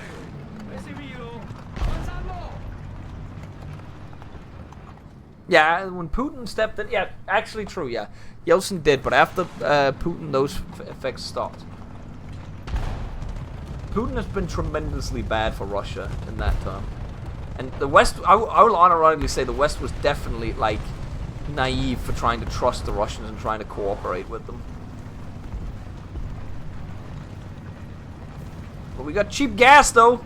Recibido. Avanzando. Yeah, when Putin stepped in, yeah, actually true, yeah. Yeltsin did, but after Putin, those effects stopped. Putin has been tremendously bad for Russia in that term. And the West, I will unironically say the West was definitely, like, naive for trying to trust the Russians and trying to cooperate with them. But we got cheap gas, though.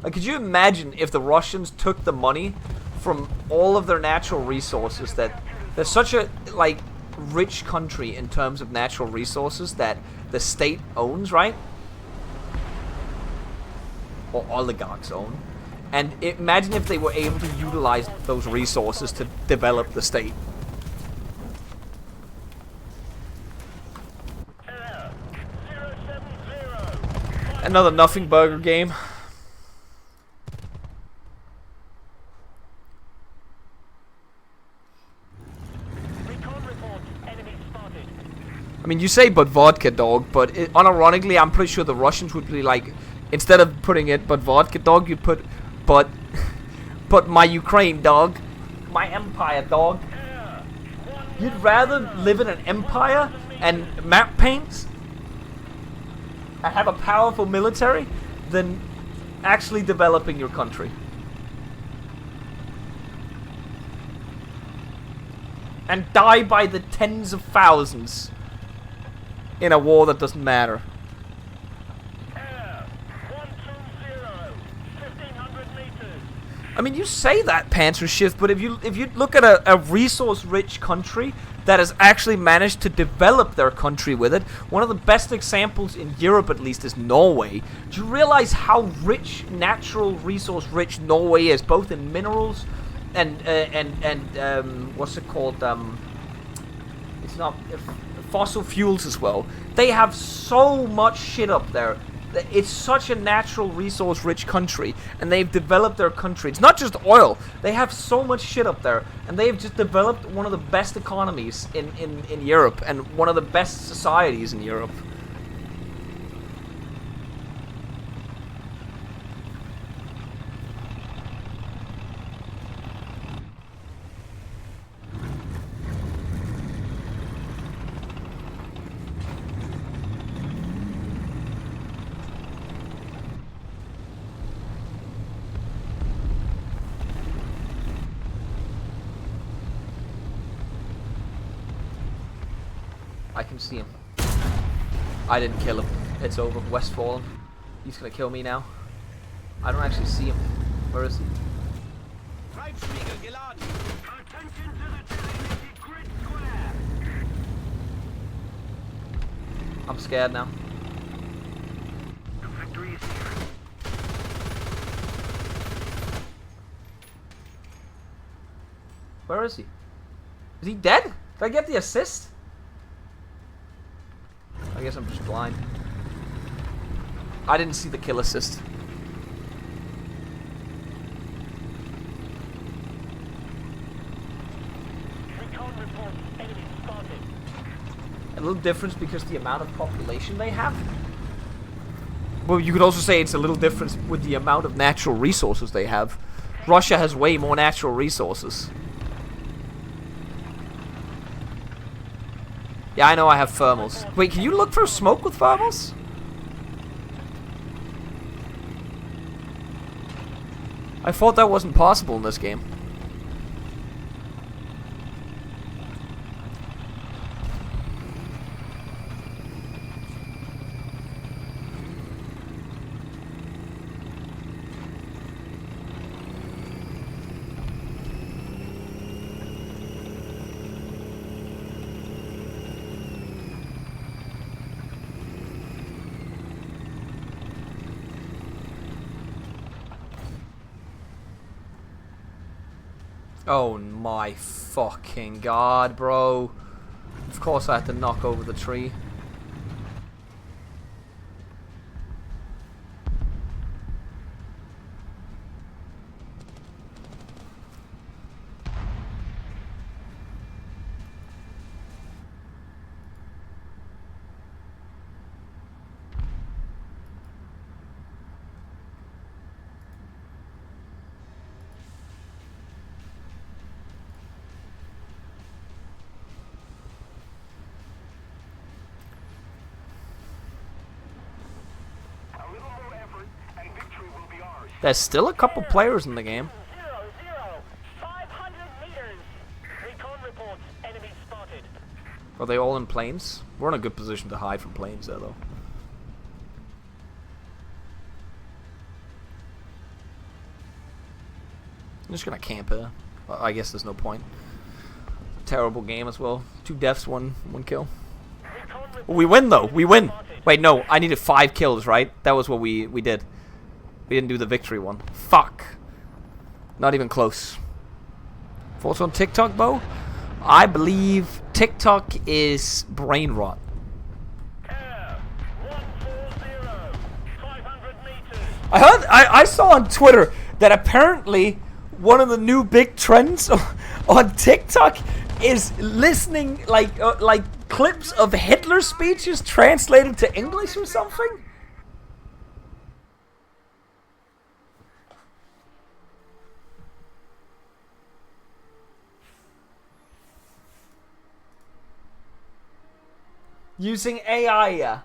Like, could you imagine if the Russians took the money from all of their natural resources that they're such a, like, rich country in terms of natural resources that the state owns, right? Or oligarchs own. And imagine if they were able to utilize those resources to develop the state. Another nothing burger game. I mean, you say but vodka dog, but unironically, I'm pretty sure the Russians would be like, instead of putting it but vodka dog, you'd put but my Ukraine dog, my empire dog. You'd rather live in an empire and map paints and have a powerful military than actually developing your country. And die by the tens of thousands in a war that doesn't matter. I mean, you say that, Panzer Shift, but if you look at a resource-rich country that has actually managed to develop their country with it, one of the best examples in Europe, at least, is Norway. Do you realize how rich, natural resource-rich Norway is, both in minerals and what's it called? It's not fossil fuels as well. They have so much shit up there. It's such a natural resource-rich country, and they've developed their country. It's not just oil. They have so much shit up there, and they've just developed one of the best economies in Europe, and one of the best societies in Europe. I can see him. I didn't kill him. It's over. Westfallen. He's gonna kill me now. I don't actually see him. Where is he? Attention to the designated grid square. I'm scared now. The victory is here. Where is he? Is he dead? Did I get the assist? I guess I'm just blind. I didn't see the kill assist. A little difference because the amount of population they have. Well, you could also say it's a little difference with the amount of natural resources they have. Russia has way more natural resources. Yeah, I know I have thermals. Wait, can you look for smoke with thermals? I thought that wasn't possible in this game. Oh my fucking god, bro. Of course I had to knock over the tree. There's still a couple players in the game. 500 meters. Recon reports. Enemy spotted. Are they all in planes? We're in a good position to hide from planes there, though. I'm just gonna camp here. Well, I guess there's no point. Terrible game as well. 2 deaths, one kill. We win though. We win. Wait, no. I needed 5 kills, right? That was what we did. We didn't do the victory one. Fuck. Not even close. Thoughts on TikTok, Bo? I believe TikTok is brain rot. Air 140, 500 meters. I saw on Twitter that apparently one of the new big trends on TikTok is listening like clips of Hitler speeches translated to English or something. Using AI, yeah.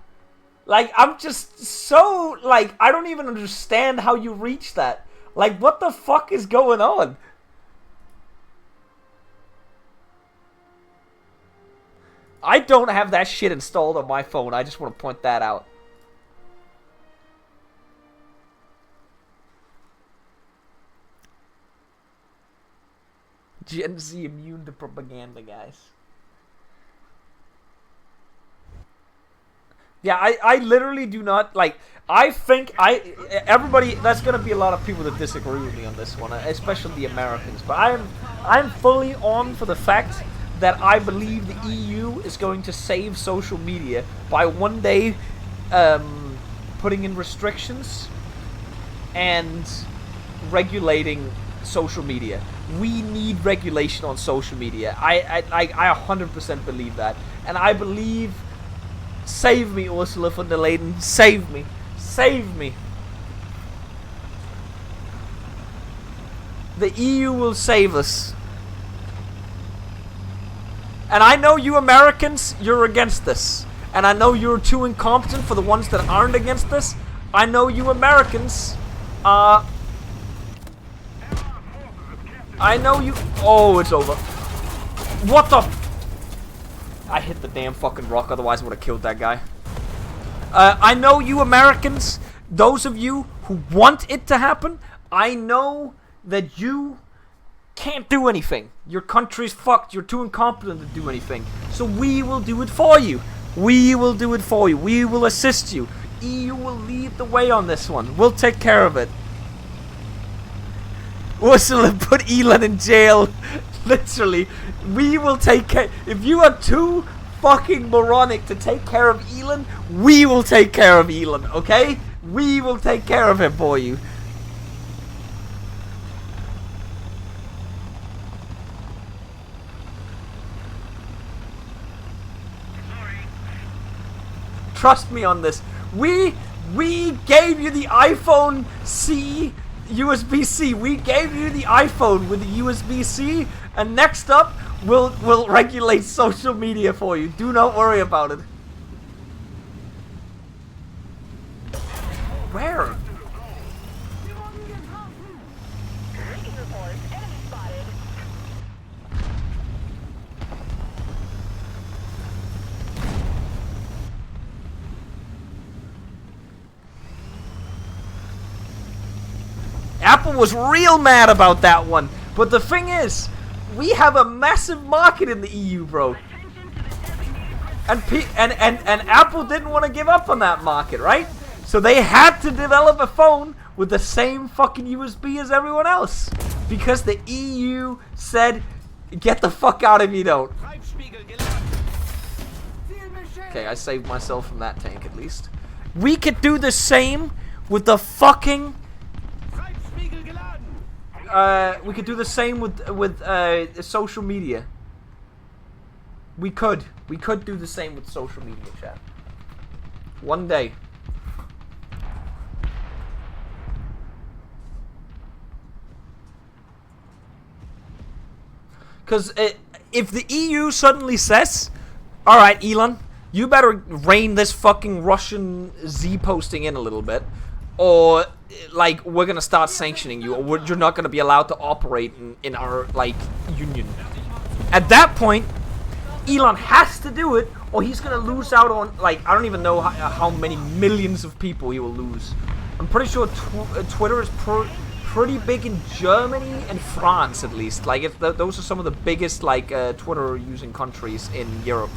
Like, I'm just so, like, I don't even understand how you reach that. Like, what the fuck is going on? I don't have that shit installed on my phone. I just want to point that out. Gen Z immune to propaganda, guys. Yeah, I literally do not, like, I think everybody, there's gonna be a lot of people that disagree with me on this one, especially the Americans, but I'm fully on for the fact that I believe the EU is going to save social media by one day putting in restrictions and regulating social media. We need regulation on social media. I 100% believe that, and I believe. Save me, Ursula von der Leyen. Save me. Save me. The EU will save us. And I know you Americans, you're against this. And I know you're too incompetent for the ones that aren't against this. I know you Americans I know you... Oh, it's over. What the... I hit the damn fucking rock, otherwise I would have killed that guy. I know you Americans, those of you who want it to happen, I know that you can't do anything. Your country's fucked, you're too incompetent to do anything. So we will do it for you. We will do it for you. We will assist you. EU will lead the way on this one. We'll take care of it. Ursula put Elon in jail. Literally, we will take care. If you are too fucking moronic to take care of Elon, we will take care of Elon, okay? We will take care of him for you. Trust me on this. We gave you the iPhone C USB-C. We gave you the iPhone with the USB-C, and next up, we'll regulate social media for you. Do not worry about it. Where? Breaking reports, enemy spotted. Apple was real mad about that one. But the thing is, we have a massive market in the EU, bro. And Apple didn't want to give up on that market, right? So they had to develop a phone with the same fucking USB as everyone else. Because the EU said, get the fuck out if you don't. Okay, I saved myself from that tank at least. We could do the same with the fucking... we could do the same with social media. We could do the same with social media, chat. One day. Because if the EU suddenly says, alright, Elon, you better rein this fucking Russian Z posting in a little bit, or, like, we're gonna start sanctioning you, or you're not gonna be allowed to operate in our, like, union. At that point, Elon has to do it, or he's gonna lose out on, like, I don't even know how many millions of people he will lose. I'm pretty sure Twitter is pretty big in Germany and France, at least. Like, those are some of the biggest, like, Twitter-using countries in Europe.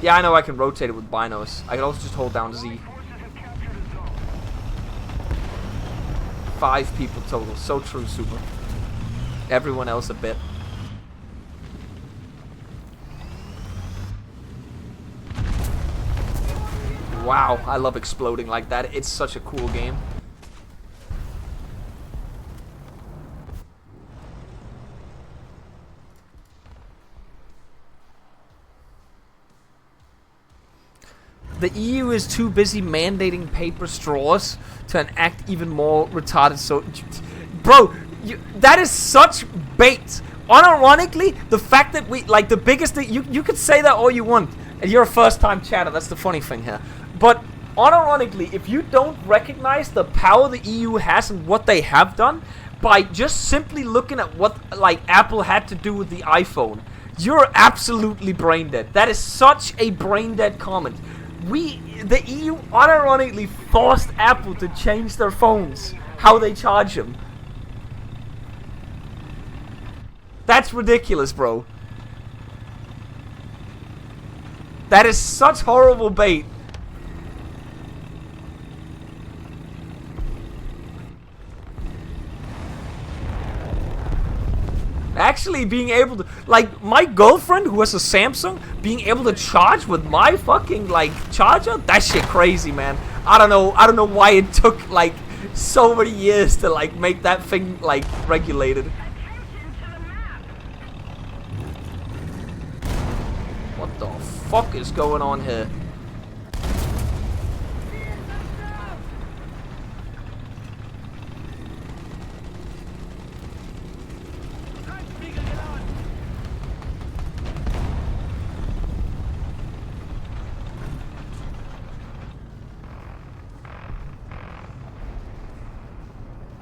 Yeah, I know I can rotate it with binos. I can also just hold down Z. 5 people total. So true, Super. Everyone else a bit. Wow, I love exploding like that. It's such a cool game. The EU is too busy mandating paper straws to enact even more retarded Bro, that is such bait. Unironically, the fact that we, like, the biggest thing, you could say that all you want, and you're a first-time chatter, that's the funny thing here. But, unironically, if you don't recognize the power the EU has and what they have done, by just simply looking at what, like, Apple had to do with the iPhone, you're absolutely brain-dead. That is such a brain-dead comment. The EU unironically forced Apple to change their phones, how they charge them. That's ridiculous, bro. That is such horrible bait. Actually being able to, like, my girlfriend who has a Samsung being able to charge with my fucking, like, charger, that shit crazy, man. I don't know why it took, like, so many years to, like, make that thing, like, regulated. What the fuck is going on here?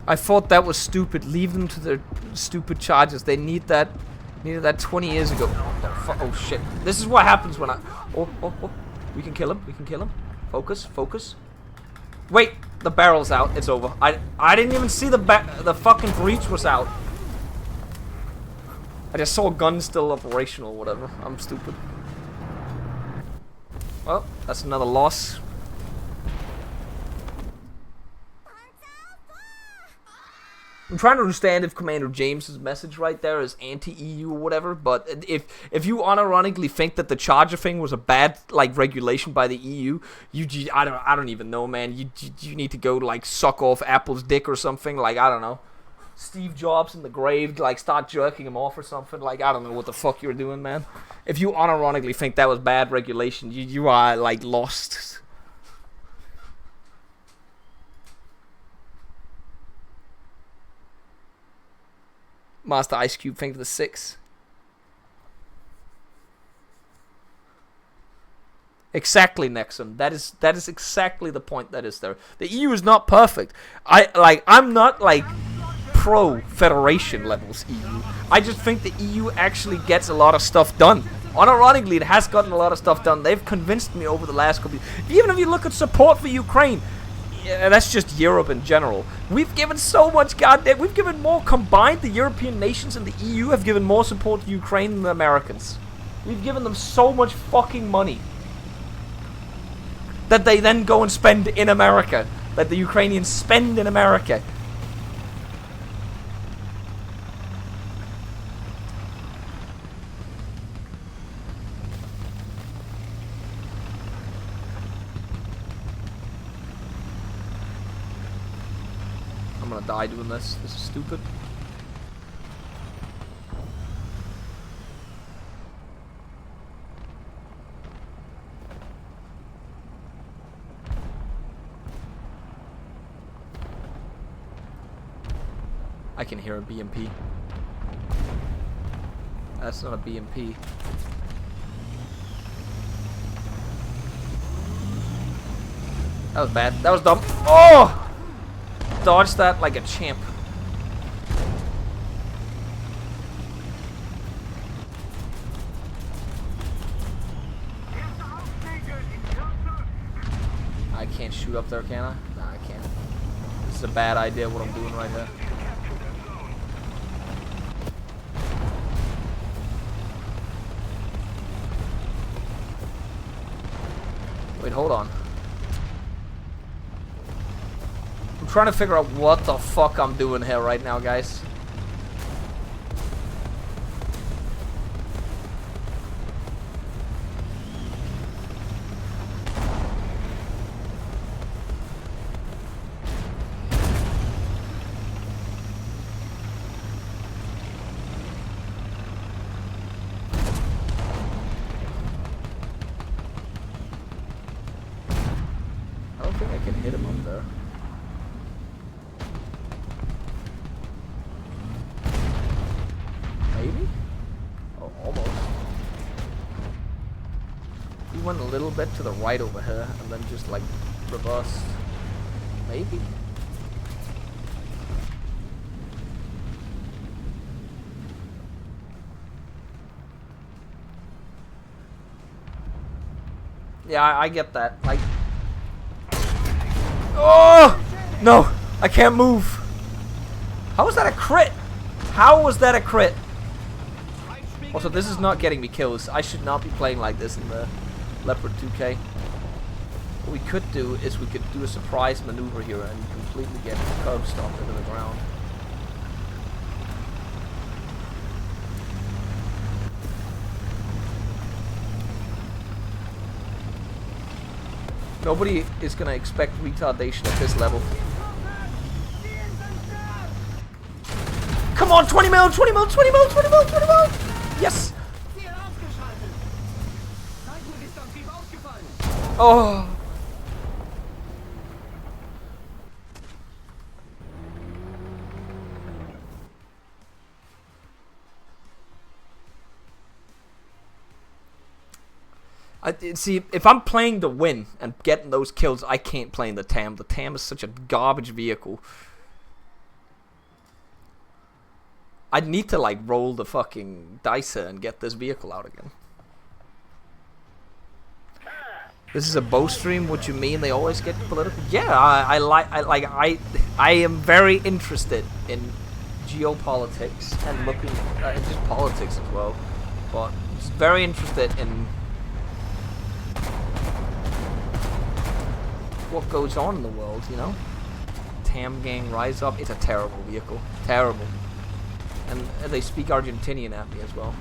I thought that was stupid. Leave them to their stupid charges. They needed that 20 years ago. Oh shit. This is what happens when I... Oh. We can kill him. We can kill him. Focus. Wait. The barrel's out. It's over. I didn't even see the fucking breach was out. I just saw a gun still operational, whatever. I'm stupid. Well, that's another loss. I'm trying to understand if Commander James's message right there is anti-EU or whatever, but if you unironically think that the charger thing was a bad, like, regulation by the EU, I don't even know, man. You need to go, like, suck off Apple's dick or something, like, I don't know. Steve Jobs in the grave, like, start jerking him off or something, like, I don't know what the fuck you're doing, man. If you unironically think that was bad regulation, you are, like, lost. Master Ice Cube, think of the 6. Exactly, Nexum. That is exactly the point that is there. The EU is not perfect. I'm not, like, pro federation levels EU. I just think the EU actually gets a lot of stuff done. Unironically, it has gotten a lot of stuff done. They've convinced me over the last couple of years. Even if you look at support for Ukraine, yeah, that's just Europe in general. We've given so much goddamn... We've given more combined. The European nations and the EU have given more support to Ukraine than the Americans. We've given them so much fucking money that they then go and spend in America. That the Ukrainians spend in America. I'm gonna die doing this. This is stupid. I can hear a BMP. That's not a BMP. That was bad. That was dumb. Oh! Dodged that like a champ. I can't shoot shoot up there, can I? Nah, I can't. This is a bad idea what I'm doing right here. Wait, hold on. I'm trying to figure out what the fuck I'm doing here right now, guys. I don't think I can hit him up there. Maybe? Oh, almost. He went a little bit to the right over here and then just like reversed. Maybe? Yeah, I get that. Like, oh no, I can't move. How was that a crit? How was that a crit? Also, this is not getting me kills. I should not be playing like this in the Leopard 2K. What we could do is we could do a surprise maneuver here and completely get curb stomped into the ground. Nobody is gonna expect retardation at this level. Come on, 20 mil, 20 mil, 20 mil, 20 mil, 20 mil! Yes! Oh! See, if I'm playing to win and getting those kills, I can't play in the TAM. The TAM is such a garbage vehicle. I'd need to, like, roll the fucking dice here and get this vehicle out again. This is a bow stream. What you mean they always get political? Yeah, I am very interested in geopolitics and looking at just politics as well. But just very interested in what goes on in the world, you know? TAM gang rise up. It's a terrible vehicle. Terrible. And they speak Argentinian at me as well.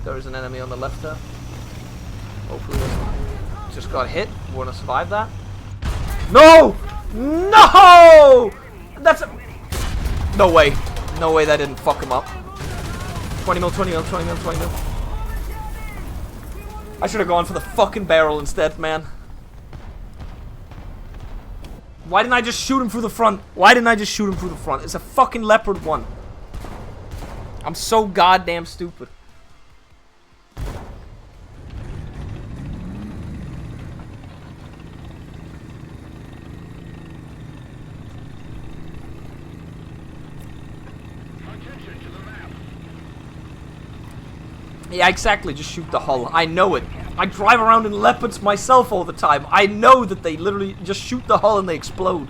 There is an enemy on the left there. Hopefully just got hit. We're gonna survive that. No! No! That's a... No way. No way that didn't fuck him up. 20 mil, 20 mil, 20 mil, 20 mil. I should have gone for the fucking barrel instead, man. Why didn't I just shoot him through the front? Why didn't I just shoot him through the front? It's a fucking Leopard 1. I'm so goddamn stupid. Yeah, exactly. Just shoot the hull. I know it. I drive around in Leopards myself all the time. I know that they literally just shoot the hull and they explode.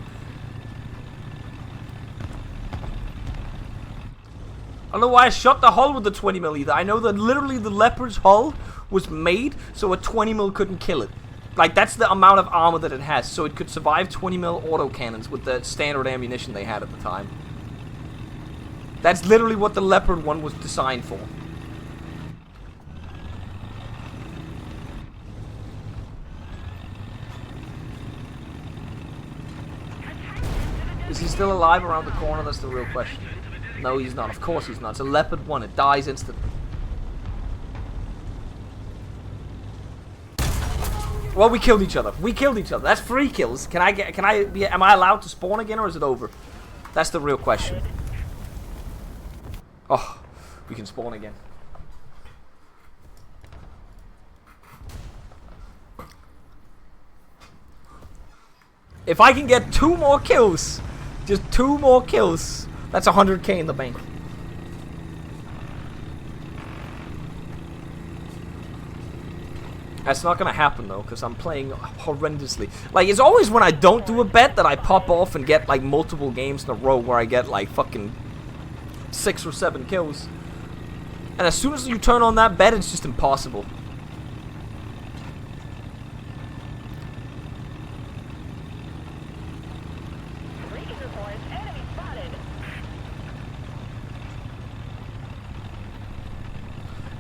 I don't know why I shot the hull with the 20 mil either. I know that literally the Leopard's hull was made so a 20 mil couldn't kill it. Like, that's the amount of armor that it has. So it could survive 20 mil autocannons with the standard ammunition they had at the time. That's literally what the Leopard 1 was designed for. Is he still alive around the corner? That's the real question. No, he's not. Of course he's not. It's a Leopard 1. It dies instantly. Well, we killed each other. We killed each other. That's 3 kills. Am I allowed to spawn again or is it over? That's the real question. Oh, we can spawn again. If I can get 2 more kills, just 2 more kills, that's 100k in the bank. That's not gonna happen though, because I'm playing horrendously. Like, it's always when I don't do a bet that I pop off and get like multiple games in a row where I get like fucking 6 or 7 kills. And as soon as you turn on that bet, it's just impossible.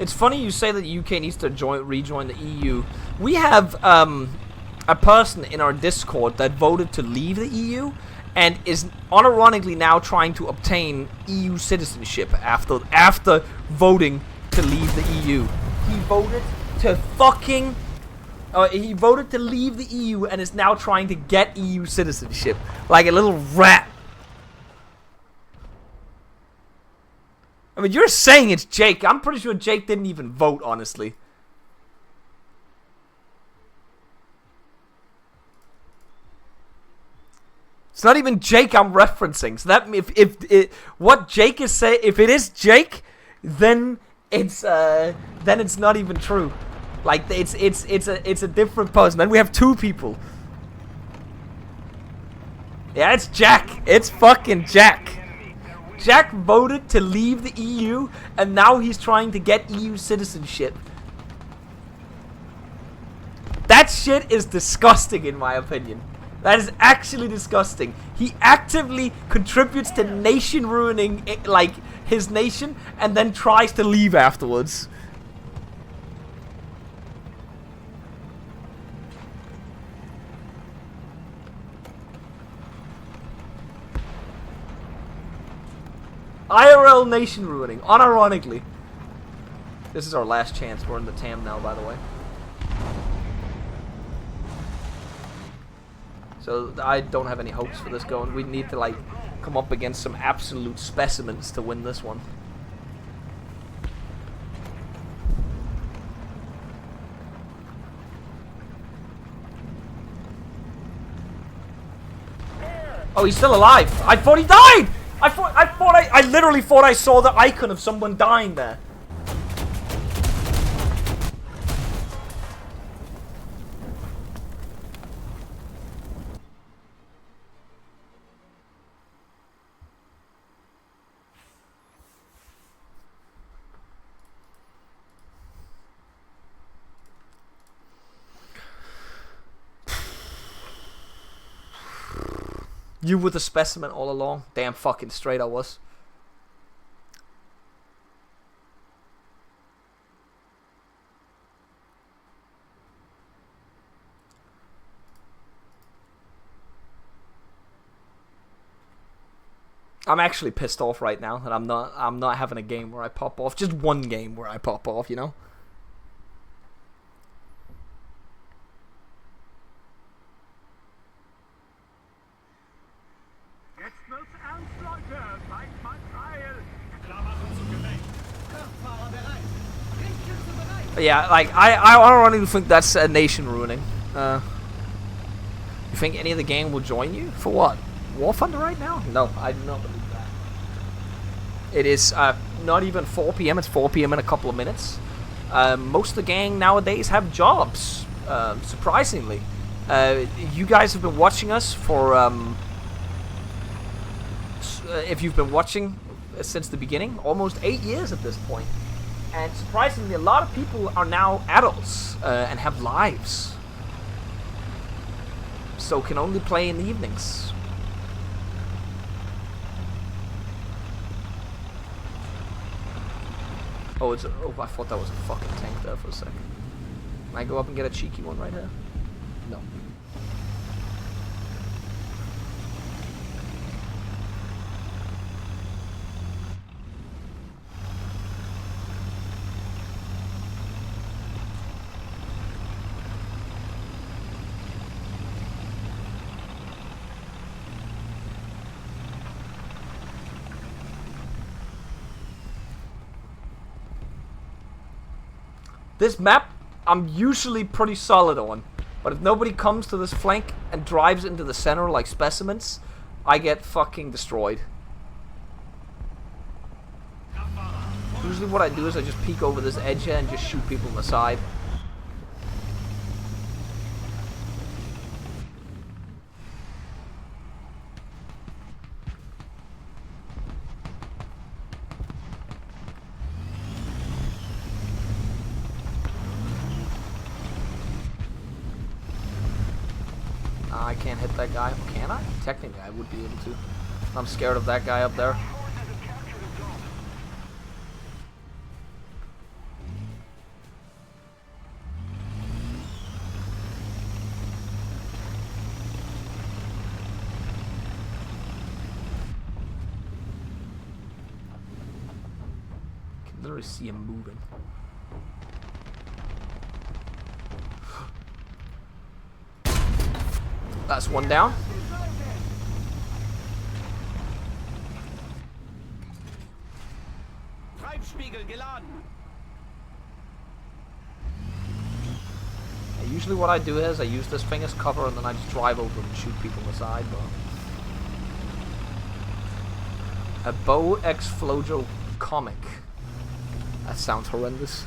It's funny you say that the UK needs to rejoin the EU. We have a person in our Discord that voted to leave the EU and is unironically now trying to obtain EU citizenship after voting to leave the EU. He voted to fucking he voted to leave the EU and is now trying to get EU citizenship like a little rat. I mean, you're saying it's Jake. I'm pretty sure Jake didn't even vote, honestly. It's not even Jake I'm referencing. So that if what Jake is saying, if it is Jake, then it's not even true. Like it's a different person. Then we have 2 people. Yeah, it's Jack. It's fucking Jack. Jack voted to leave the EU, and now he's trying to get EU citizenship. That shit is disgusting, in my opinion. That is actually disgusting. He actively contributes to nation ruining, like, his nation, and then tries to leave afterwards. IRL nation ruining, unironically. This is our last chance. We're in the TAM now, by the way. So I don't have any hopes for this going. We need to like come up against some absolute specimens to win this one. Oh, he's still alive. I thought he died. I literally thought I saw the icon of someone dying there. You were the specimen all along. Damn fucking straight I was. I'm actually pissed off right now that I'm not having a game where I pop off. Just one game where I pop off, you know? Yeah, like, I don't even think that's a nation ruining. You think any of the gang will join you? For what? War Thunder right now? No, I do not believe that. It is not even 4 PM, it's 4 PM in a couple of minutes. Most of the gang nowadays have jobs, surprisingly. You guys have been watching us for, if you've been watching since the beginning, almost 8 years at this point. And surprisingly, a lot of people are now adults and have lives. So can only play in the evenings. Oh, I thought that was a fucking tank there for a second. Can I go up and get a cheeky one right here? No. This map, I'm usually pretty solid on, But if nobody comes to this flank and drives into the center like specimens, I get fucking destroyed. Usually what I do is I just peek over this edge here and just shoot people on the side. I can't hit that guy. Can I? Technically, I would be able to. I'm scared of that guy up there. I can literally see him moving. That's one down. Treibspiegel geladen. Usually what I do is I use this thing as cover and then I just drive over and shoot people on the side. But a Bow X Flojo comic. That sounds horrendous.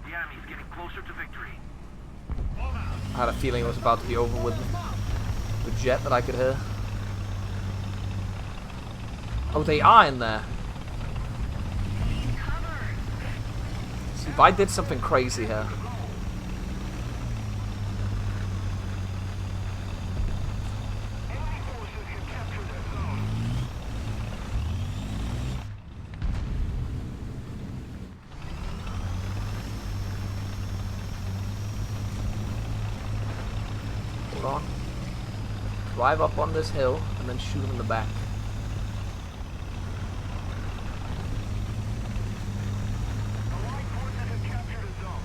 The enemy's getting closer to victory. I had a feeling it was about to be over with the jet that I could hear. Oh, they are in there. See, if I did something crazy here. Enemy forces have captured that zone. Hold on. Drive up on this hill and then shoot him in the back. Allied forces have captured a zone.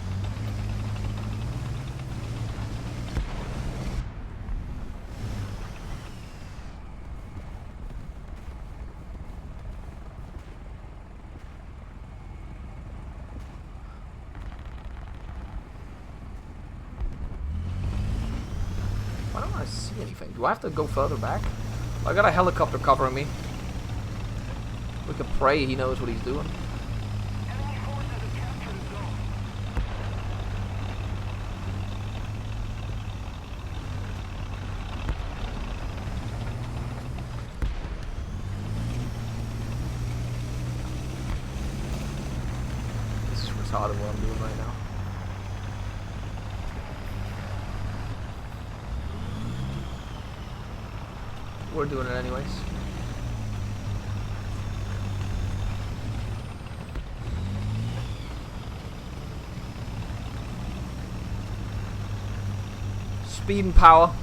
Why don't I see anything? Do I have to go further back? I got a helicopter covering me. We could pray he knows what he's doing. Enemy forces have captured a zone. This is retarded what I'm doing right now. We're doing it anyways. Speed and power.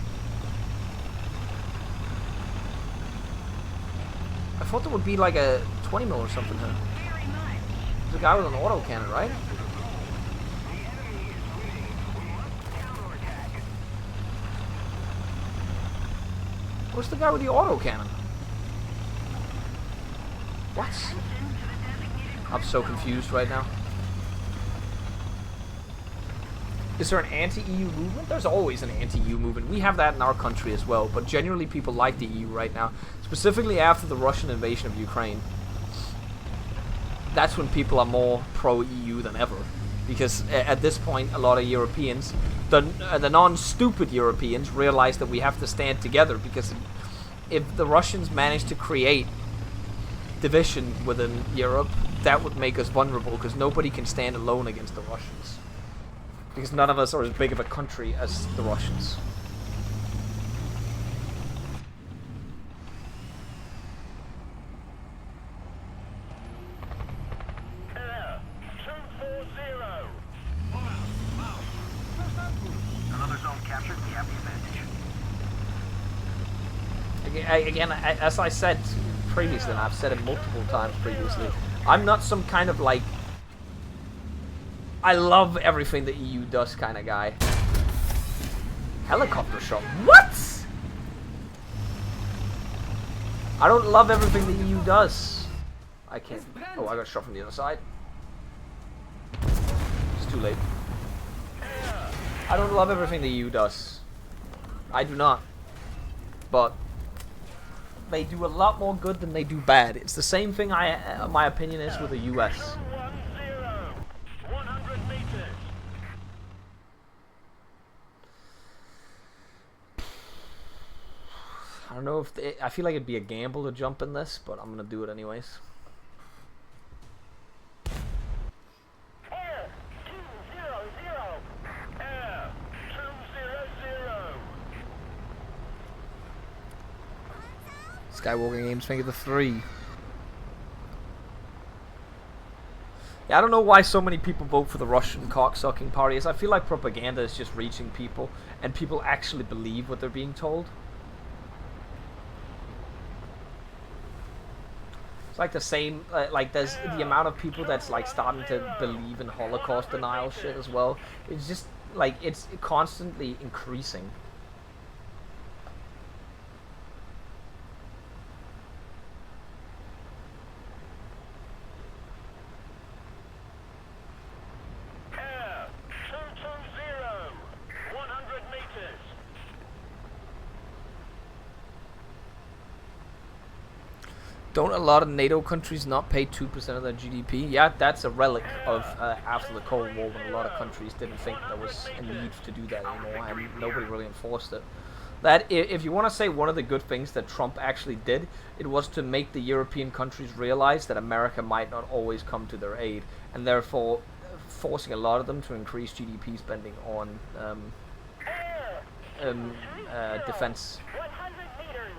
I thought there would be like a 20 mil or something here. Very much. There's a guy with an auto cannon, right? The enemy is winning. We must counterattack. Where's the guy with the auto cannon? What? I'm so confused right now. Is there an anti-EU movement? There's always an anti-EU movement. We have that in our country as well, but generally people like the EU right now, specifically after the Russian invasion of Ukraine. That's when people are more pro-EU than ever, because at this point a lot of Europeans, the non-stupid Europeans, realize that we have to stand together, because if the Russians manage to create division within Europe, that would make us vulnerable, because nobody can stand alone against the Russians. Because none of us are as big of a country as the Russians. Air 240. Another zone captured. We have the advantage. Again, as I said previously, and I've said it multiple times previously, I'm not some kind of like, I love everything the EU does kind of guy. Helicopter shot. What? I don't love everything the EU does. I can't. Oh, I got shot from the other side. It's too late. I don't love everything the EU does. I do not. But they do a lot more good than they do bad. It's the same thing my opinion is with the US. 100 meters. I don't know if I feel like it'd be a gamble to jump in this, but I'm gonna do it anyways. Air 200. Air 200. Skywalking aims finger the 3. Yeah, I don't know why so many people vote for the Russian cocksucking party. I feel like propaganda is just reaching people, and people actually believe what they're being told. It's like the same, like there's the amount of people that's like starting to believe in Holocaust denial shit as well. It's just like it's constantly increasing. Air 220. 100 meters. Don't a lot of NATO countries not pay 2% of their GDP? Yeah, that's a relic of after the Cold War when a lot of countries didn't think there was a need to do that anymore, and nobody really enforced it. That, if you want to say one of the good things that Trump actually did, it was to make the European countries realize that America might not always come to their aid, and therefore forcing a lot of them to increase GDP spending on defense. 100 meters.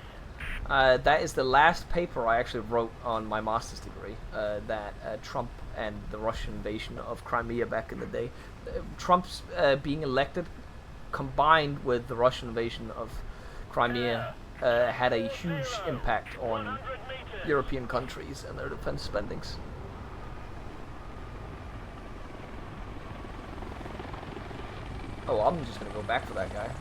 That is the last paper I actually wrote on my master's degree, that Trump and the Russian invasion of Crimea back in the day. Trump's being elected combined with the Russian invasion of Crimea had a huge impact on European countries and their defense spendings. Oh, I'm just going to go back for that guy.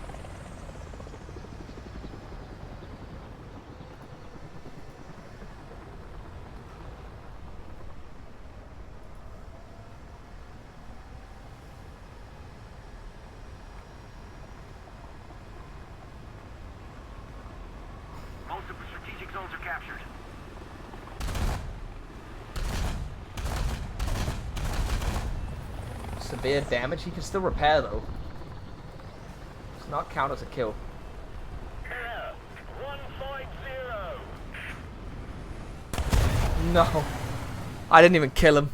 Most of the strategic zones are captured. Severe damage. He can still repair though. It's not count as a kill. Air 150. No. I didn't even kill him.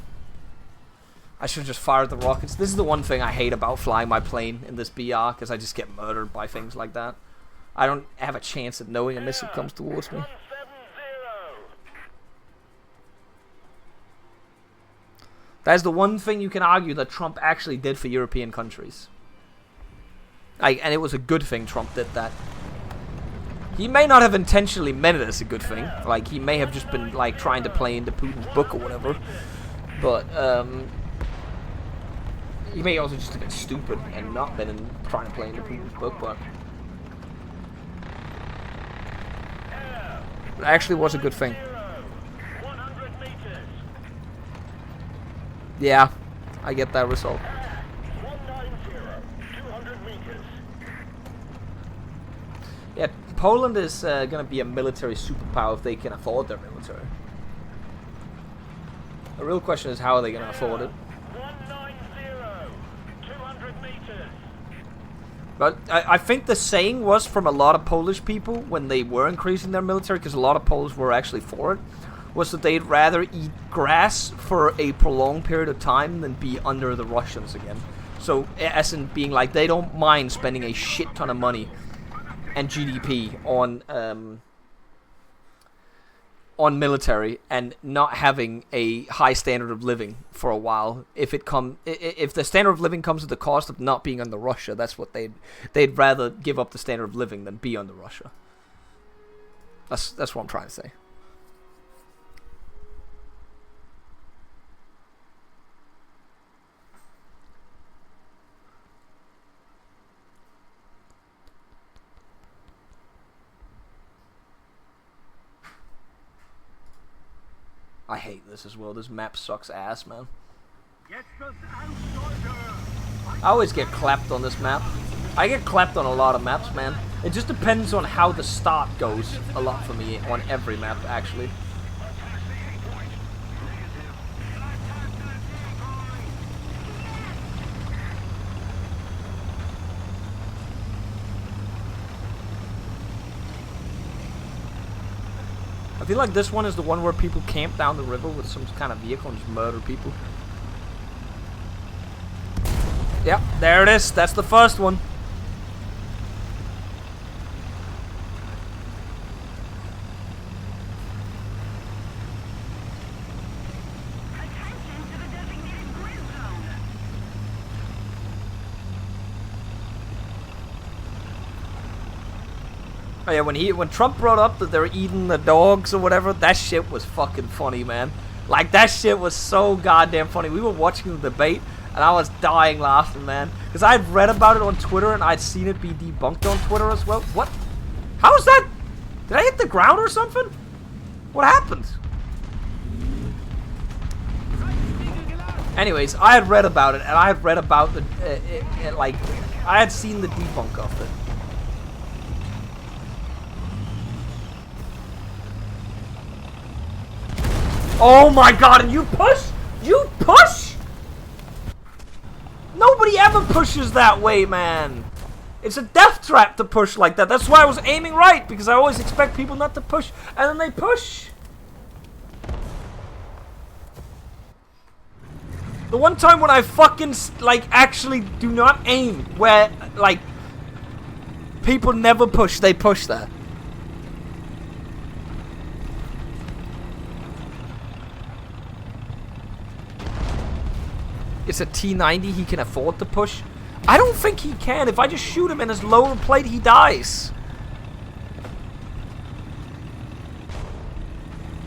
I should have just fired the rockets. This is the one thing I hate about flying my plane in this BR, because I just get murdered by things like that. I don't have a chance of knowing a missile comes towards me. 170. That's the one thing you can argue that Trump actually did for European countries. And it was a good thing Trump did that. He may not have intentionally meant it as a good thing. Like, he may have just been, like, trying to play into Putin's book or whatever. But, he may also just have been stupid and not been trying to play into Putin's book, but it actually was a good thing. 100 meters. Yeah, I get that result. 190. 200 meters. Yeah, Poland is going to be a military superpower if they can afford their military. The real question is, how are they going to afford it? 190. 200 meters. But I think the saying was from a lot of Polish people when they were increasing their military, because a lot of Poles were actually for it, was that they'd rather eat grass for a prolonged period of time than be under the Russians again. So, as in being like, they don't mind spending a shit ton of money and GDP on military and not having a high standard of living for a while. If the standard of living comes at the cost of not being under Russia, that's what they'd rather give up the standard of living than be under Russia. That's what I'm trying to say. I hate this as well. This map sucks ass, man. Jetzt wird's ernst, Leute. I always get clapped on this map. I get clapped on a lot of maps, man. It just depends on how the start goes a lot for me on every map, actually. I feel like this one is the one where people camp down the river with some kind of vehicle and just murder people. Yep, there it is. That's the first one. Attention to the designated grid zone. Oh yeah, when Trump brought up that they're eating the dogs or whatever, that shit was fucking funny, man. Like, that shit was so goddamn funny. We were watching the debate, and I was dying laughing, man. Because I'd read about it on Twitter, and I'd seen it be debunked on Twitter as well. What? How's that? Did I hit the ground or something? What happened? Anyways, I had read about it, and I had read about the, like, I had seen the debunk of it. Oh my god, and you push? You push? Nobody ever pushes that way, man. It's a death trap to push like that. That's why I was aiming right, because I always expect people not to push, and then they push. The one time when I fucking, like, actually do not aim, where, like, people never push, they push that. It's a T90, he can afford to push. I don't think he can. If I just shoot him in his lower plate, he dies.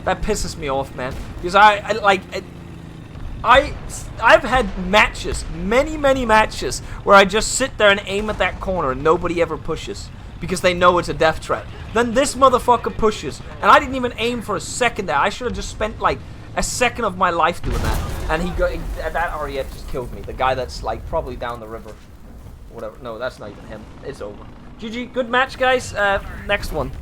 That pisses me off, man. Because I've had matches, many matches, where I just sit there and aim at that corner and nobody ever pushes. Because they know it's a death trap. Then this motherfucker pushes. And I didn't even aim for a second there. I should have just spent, like, a second of my life doing that. And that REF just killed me. The guy that's, like, probably down the river. Whatever. No, that's not even him. It's over. GG. Good match, guys. Next one.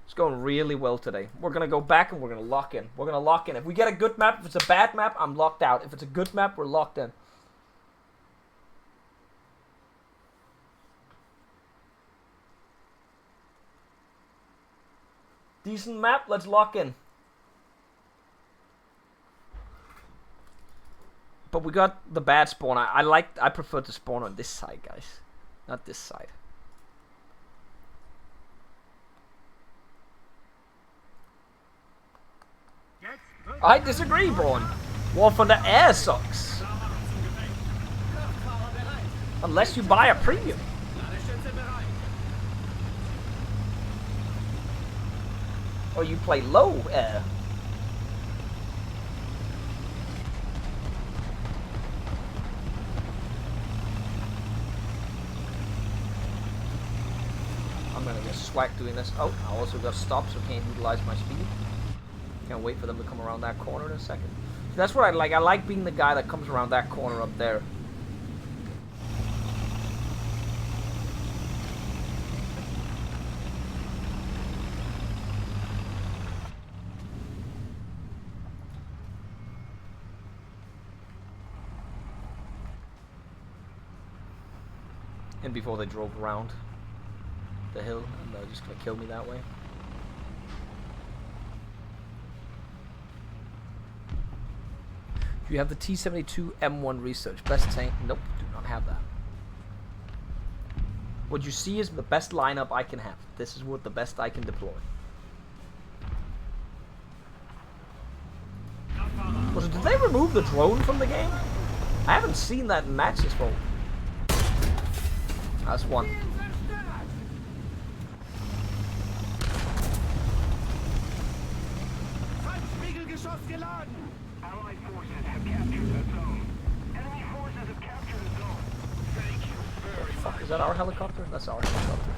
It's going really well today. We're going to go back and we're going to lock in. We're going to lock in. If we get a good map, if it's a bad map, I'm locked out. If it's a good map, we're locked in. Decent map, let's lock in. But we got the bad spawn. I prefer to spawn on this side, guys. Not this side. I disagree, Braun. War from the air sucks. Unless you buy a premium. Or you play low air. I'm gonna get swacked doing this. Oh, I also got stopped, so can't utilize my speed. Can't wait for them to come around that corner in a second. So that's what I like. I like being the guy that comes around that corner up there. And before they drove around the hill, and they're just gonna kill me that way. You have the T-72 M1 research. Best tank? Nope, do not have that. What you see is the best lineup I can have. This is what the best I can deploy. Also, did they remove the drone from the game? I haven't seen that in matches for. That's one. Allied forces have captured that zone. Enemy forces have captured the zone. Thank you very much. Fuck, is that our helicopter? That's our helicopter.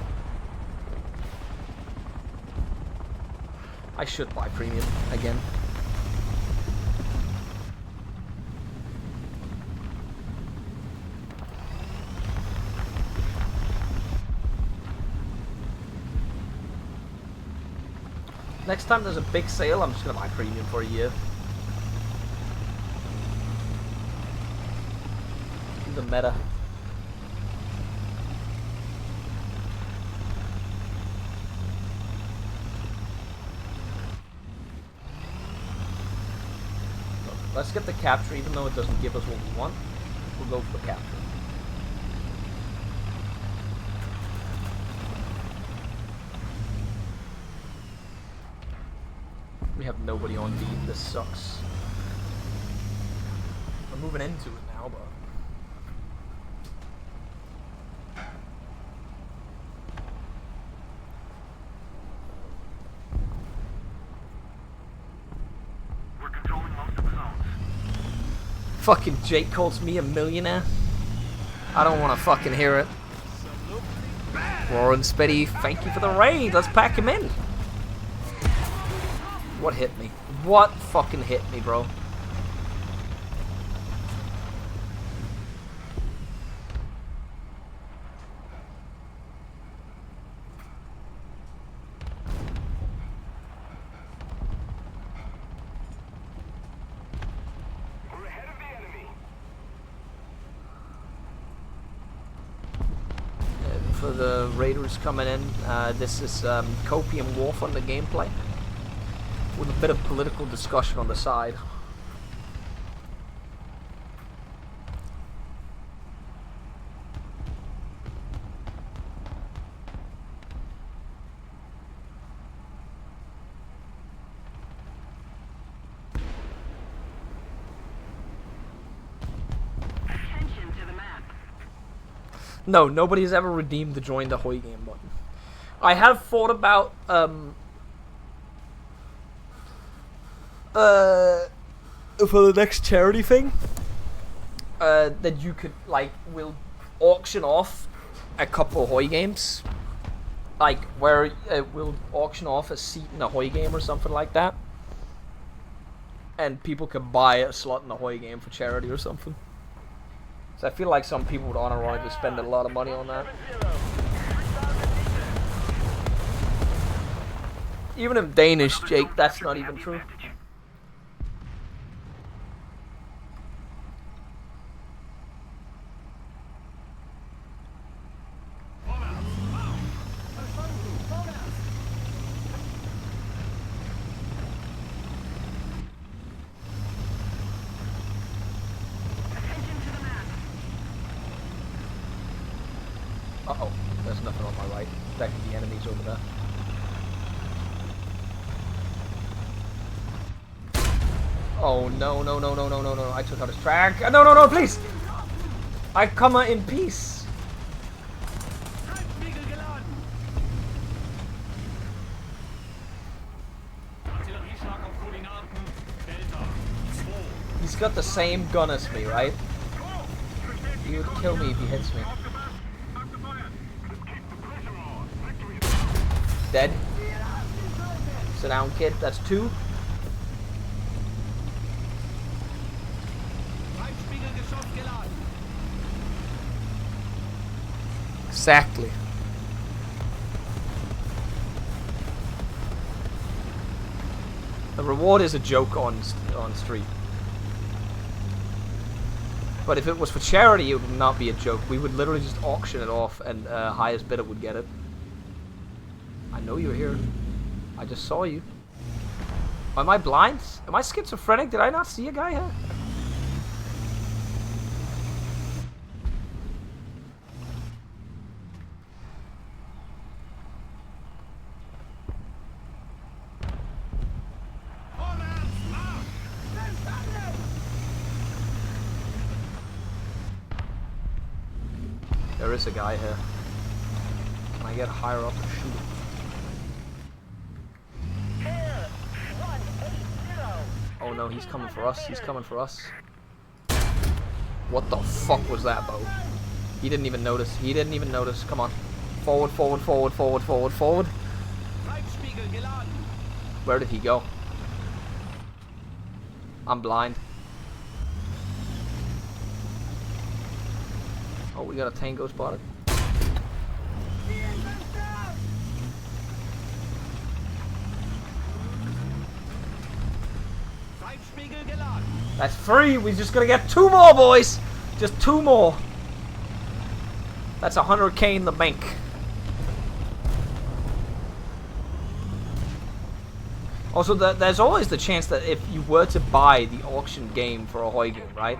I should buy premium again. Next time there's a big sale, I'm just gonna buy premium for a year. The meta. Let's get the capture, even though it doesn't give us what we want. We'll go for the capture. We have nobody on beat. This sucks. We're moving into it now, but We're controlling most of the zones. fucking Jake calls me a millionaire. I don't want to fucking hear it. Warren Spitty, thank you for the raid. Let's pack him in. What hit me? What fucking hit me, bro? We're ahead of the enemy. For the raiders coming in, this is Copium War Thunder gameplay with a bit of political discussion on the side. Attention to the map. No, nobody's ever redeemed the join the Hoy game button. I have thought about for the next charity thing, that you could we'll auction off a couple of Hoy games, like where we'll auction off a seat in a Hoy game or something like that, and people could buy a slot in the Hoy game for charity or something. So I feel like some people would unironically spend a lot of money on that. Even if Danish, Jake, that's not even true. Attention to the map. Uh-oh, there's nothing on my right. That could be enemies over there. Oh no, no, no, no, no, no, no, I took out his track. No, no, no, please! I come in peace. Treibspiegel geladen. Artillerieschlag auf Koordinaten. Delta 2. He's got the same gun as me, right? He would kill me if he hits me. Dead. Sit down, kid. That's 2. Treibspiegelgeschoss geladen. Exactly. The reward is a joke on street. But if it was for charity, it would not be a joke. We would literally just auction it off, and highest bidder would get it. I know you're here. I just saw you. Am I blind? Am I schizophrenic? Did I not see a guy here? There is a guy here. Can I get higher up and shoot him? Oh no, he's coming for us. He's coming for us. What the fuck was that, Bo? He didn't even notice. He didn't even notice. Come on. Forward, forward, forward, forward, forward, forward. Treibspiegel geladen. Where did he go? I'm blind. Oh, we got a tango spotted. Treibspiegel geladen. That's 3. We just gotta get 2 more, boys. Just 2 more. That's 100k in the bank. Also, there's always the chance that if you were to buy the auction game for a Huygen, right,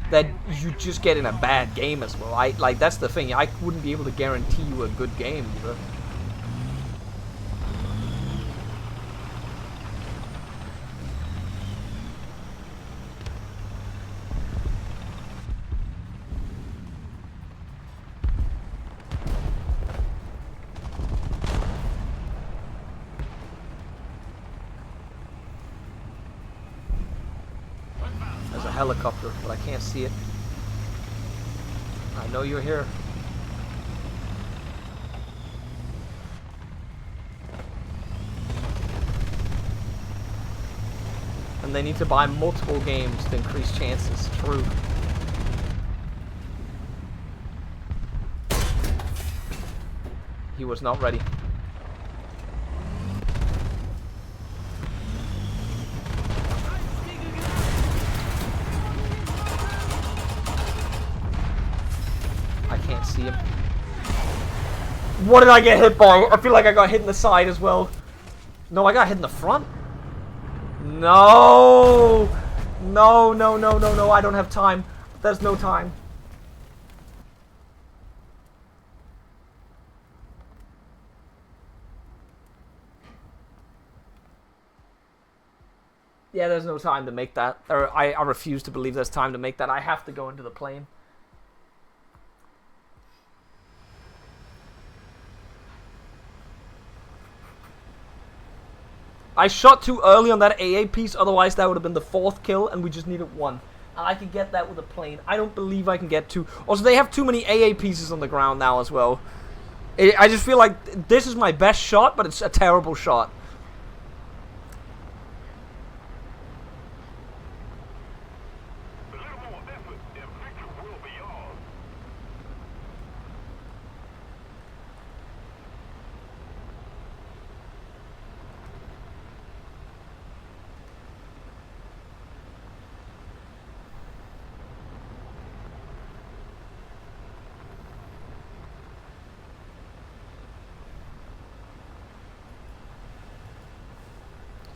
that you just get in a bad game as well. Like, that's the thing. I wouldn't be able to guarantee you a good game either. There's a helicopter, but I can't see it. I know you're here. And they need to buy multiple games to increase chances. True. He was not ready. I can't see him. What did I get hit by? I feel like I got hit in the side as well. No, I got hit in the front. No! No, no, no, no, no. I don't have time. There's no time. Yeah, there's no time to make that. Or I refuse to believe there's time to make that. I have to go into the plane. I shot too early on that AA piece, otherwise that would have been the 4th kill, and we just needed 1. And I could get that with a plane. I don't believe I can get 2. Also, they have too many AA pieces on the ground now as well. I just feel like this is my best shot, but it's a terrible shot. A little more effort and victory will be ours.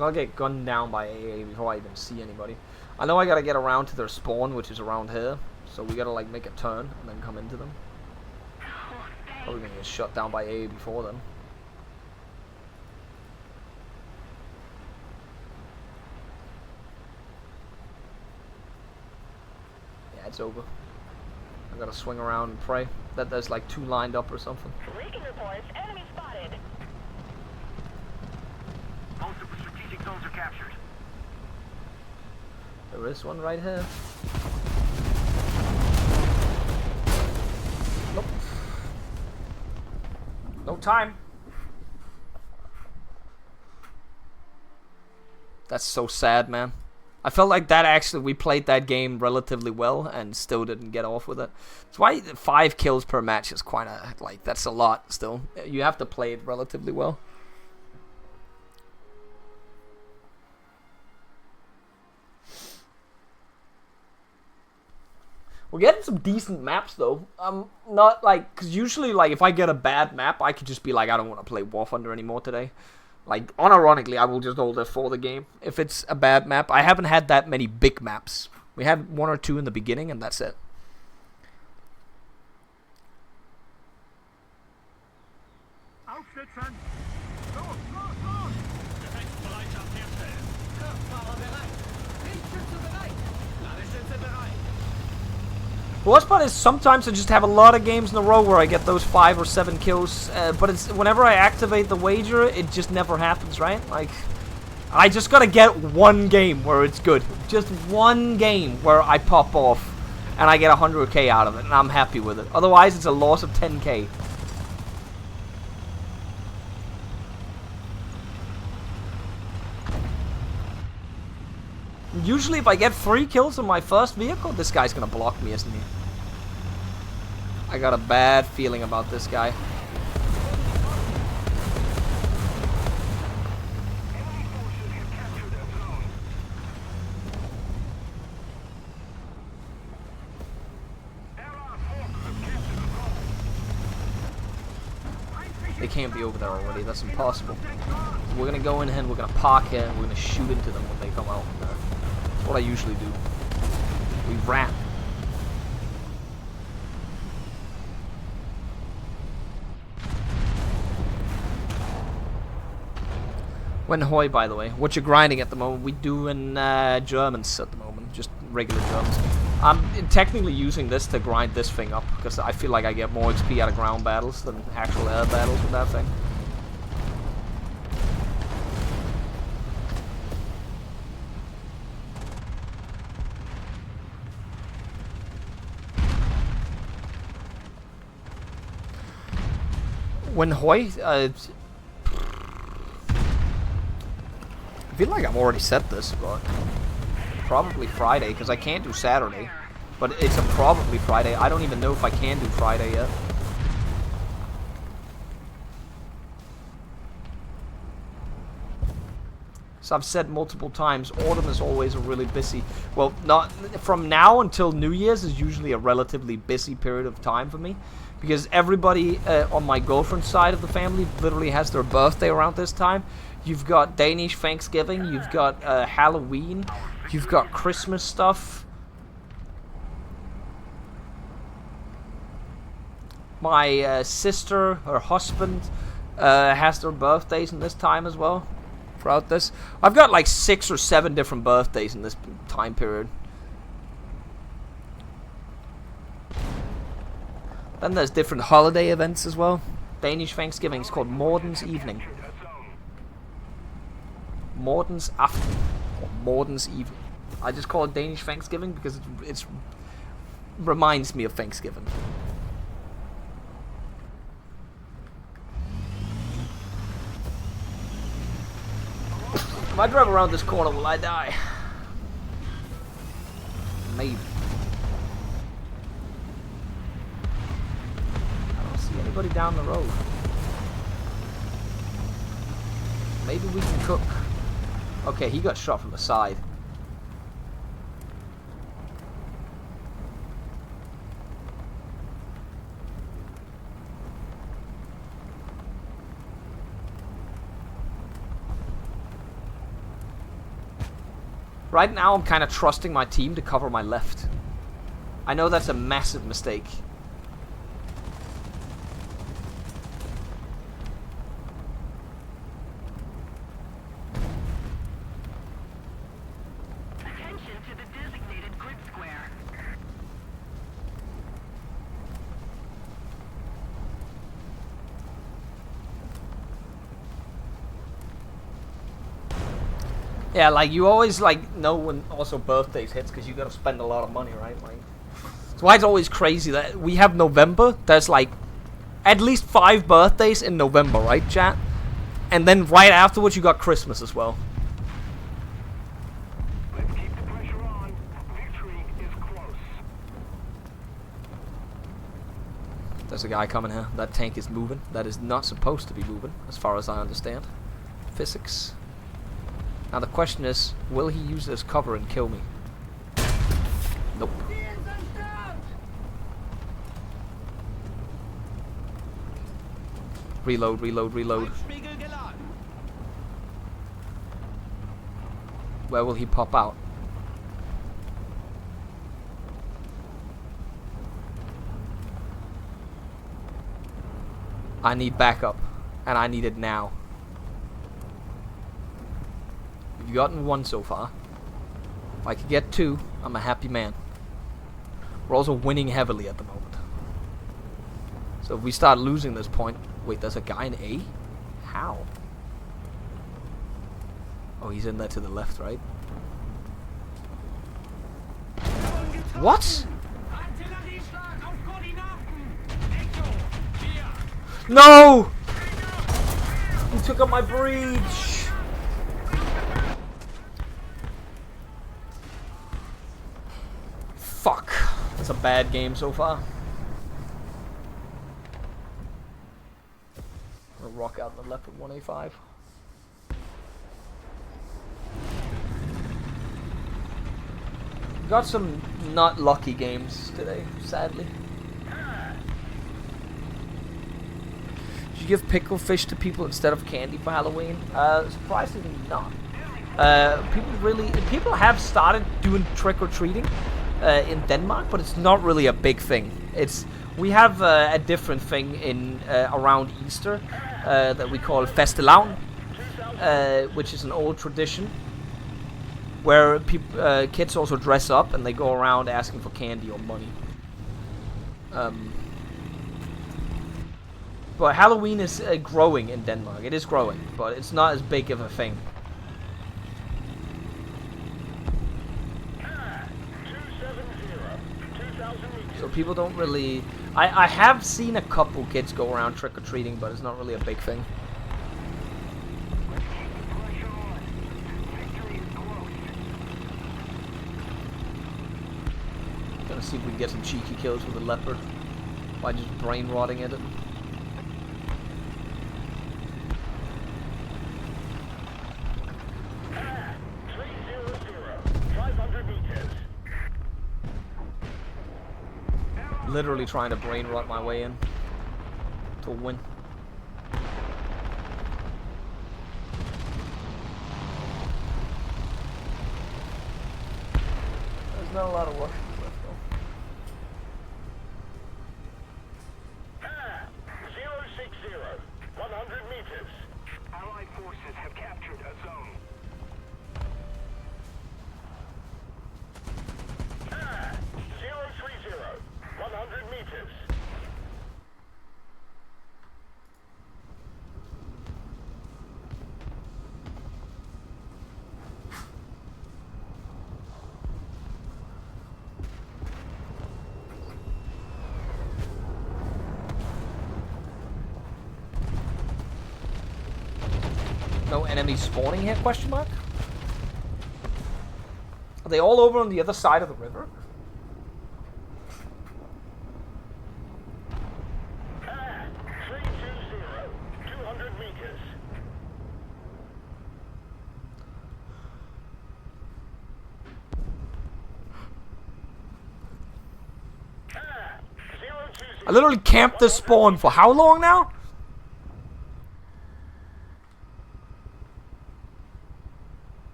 I'll get gunned down by AA before I even see anybody. I know I gotta get around to their spawn, which is around here. So we gotta like make a turn and then come into them. Probably gonna get shot down by AA before then. Yeah, it's over. I gotta swing around and pray that there's like 2 lined up or something. Leaking reports, enemy spotted. Most of the strategic zones are captured. There is one right here. Nope. No time. That's so sad, man. I felt like that actually, we played that game relatively well and still didn't get off with it. That's why 5 kills per match is quite a, like, that's a lot still. You have to play it relatively well. We're getting some decent maps though. Not like, cause usually like if I get a bad map, I could just be like, I don't want to play War Thunder anymore today. Like, unironically, I will just hold it for the game if it's a bad map. I haven't had that many big maps. We had 1 or 2 in the beginning, and that's it. Aufsitzen! Los, los, los! Gefechtsbereitschaft herstellen. Kraftfahrer bereit. Lichtschütze bereit. Ladeschütze bereit. The worst part is sometimes I just have a lot of games in a row where I get those 5 or 7 kills, but it's whenever I activate the wager, it just never happens, right? Like, I just gotta get 1 game where it's good. Just 1 game where I pop off and I get 100k out of it, and I'm happy with it. Otherwise, it's a loss of 10k. Usually if I get 3 kills on my first vehicle, this guy's gonna block me, isn't he? I got a bad feeling about this guy. They can't be over there already, that's impossible. So we're gonna go in here and we're gonna park here and we're gonna shoot into them when they come out. That's what I usually do. We ram. When Hoy, by the way, what you're grinding at the moment, we do in Germans at the moment, just regular Germans. I'm technically using this to grind this thing up, because I feel like I get more XP out of ground battles than actual air battles with that thing. When Hoy, I feel like I've already set this, but probably Friday, because I can't do Saturday. But it's a probably Friday. I don't even know if I can do Friday yet. So I've said multiple times, autumn is always a really busy, well, not from now until New Year's is usually a relatively busy period of time for me, because everybody on my girlfriend's side of the family literally has their birthday around this time. You've got Danish Thanksgiving, you've got Halloween, you've got Christmas stuff. My sister, her husband, has their birthdays in this time as well. Throughout this, I've got like 6 or 7 different birthdays in this time period. Then there's different holiday events as well. Danish Thanksgiving is called Morden's Evening. Morden's Aften. Or Morden's Evening. I just call it Danish Thanksgiving because it reminds me of Thanksgiving. If I drive around this corner, will I die? Maybe. I don't see anybody down the road. Maybe we can cook. Okay, he got shot from the side. Right now, I'm kind of trusting my team to cover my left. I know that's a massive mistake. Attention to the designated grid square. Yeah, like you always like know when also birthdays hits because you gotta spend a lot of money, right? Like, that's why it's always crazy that we have November. There's like at least 5 birthdays in November, right, chat? And then right afterwards you got Christmas as well. Let's keep the pressure on. Victory is close. There's a guy coming here. That tank is moving. That is not supposed to be moving, as far as I understand. Physics. Now the question is, will he use this cover and kill me? Nope. Reload, reload, reload. Where will he pop out? I need backup, and I need it now. We've gotten 1 so far. If I could get 2, I'm a happy man. We're also winning heavily at the moment. So if we start losing this point... Wait, there's a guy in A? How? Oh, he's in there to the left, right? What? No! He took up my breach! That's a bad game so far. I'll rock out the Leopard 1A5. Got some not lucky games today, sadly. Did you give pickle fish to people instead of candy for Halloween? Surprisingly not. People have started doing trick-or-treating in Denmark, but it's not really a big thing. We have a different thing in around Easter that we call Fastelavn, which is an old tradition where kids also dress up and they go around asking for candy or money. But Halloween is growing in Denmark. It is growing, but it's not as big of a thing. So people don't really... I have seen a couple kids go around trick-or-treating, but it's not really a big thing. Gonna see if we can get some cheeky kills with the leopard by just brain rotting at it. Literally trying to brain rot my way in to win. There's not a lot of Russians left though. 060, 100 meters. Allied forces have captured a zone. 030, 100 meters. No enemies spawning here? Question mark? Are they all over on the other side of the river? I literally camped this spawn for how long now?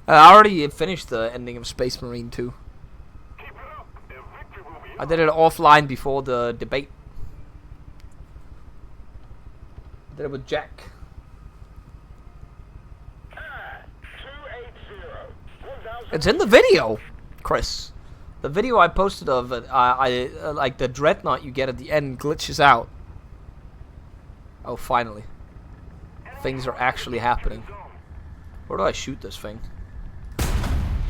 I already finished the ending of Space Marine 2. I did it offline before the debate. I did it with Jack. It's in the video, Chris. The video I posted of it, like the dreadnought you get at the end glitches out. Oh, finally. Things are actually happening. Where do I shoot this thing?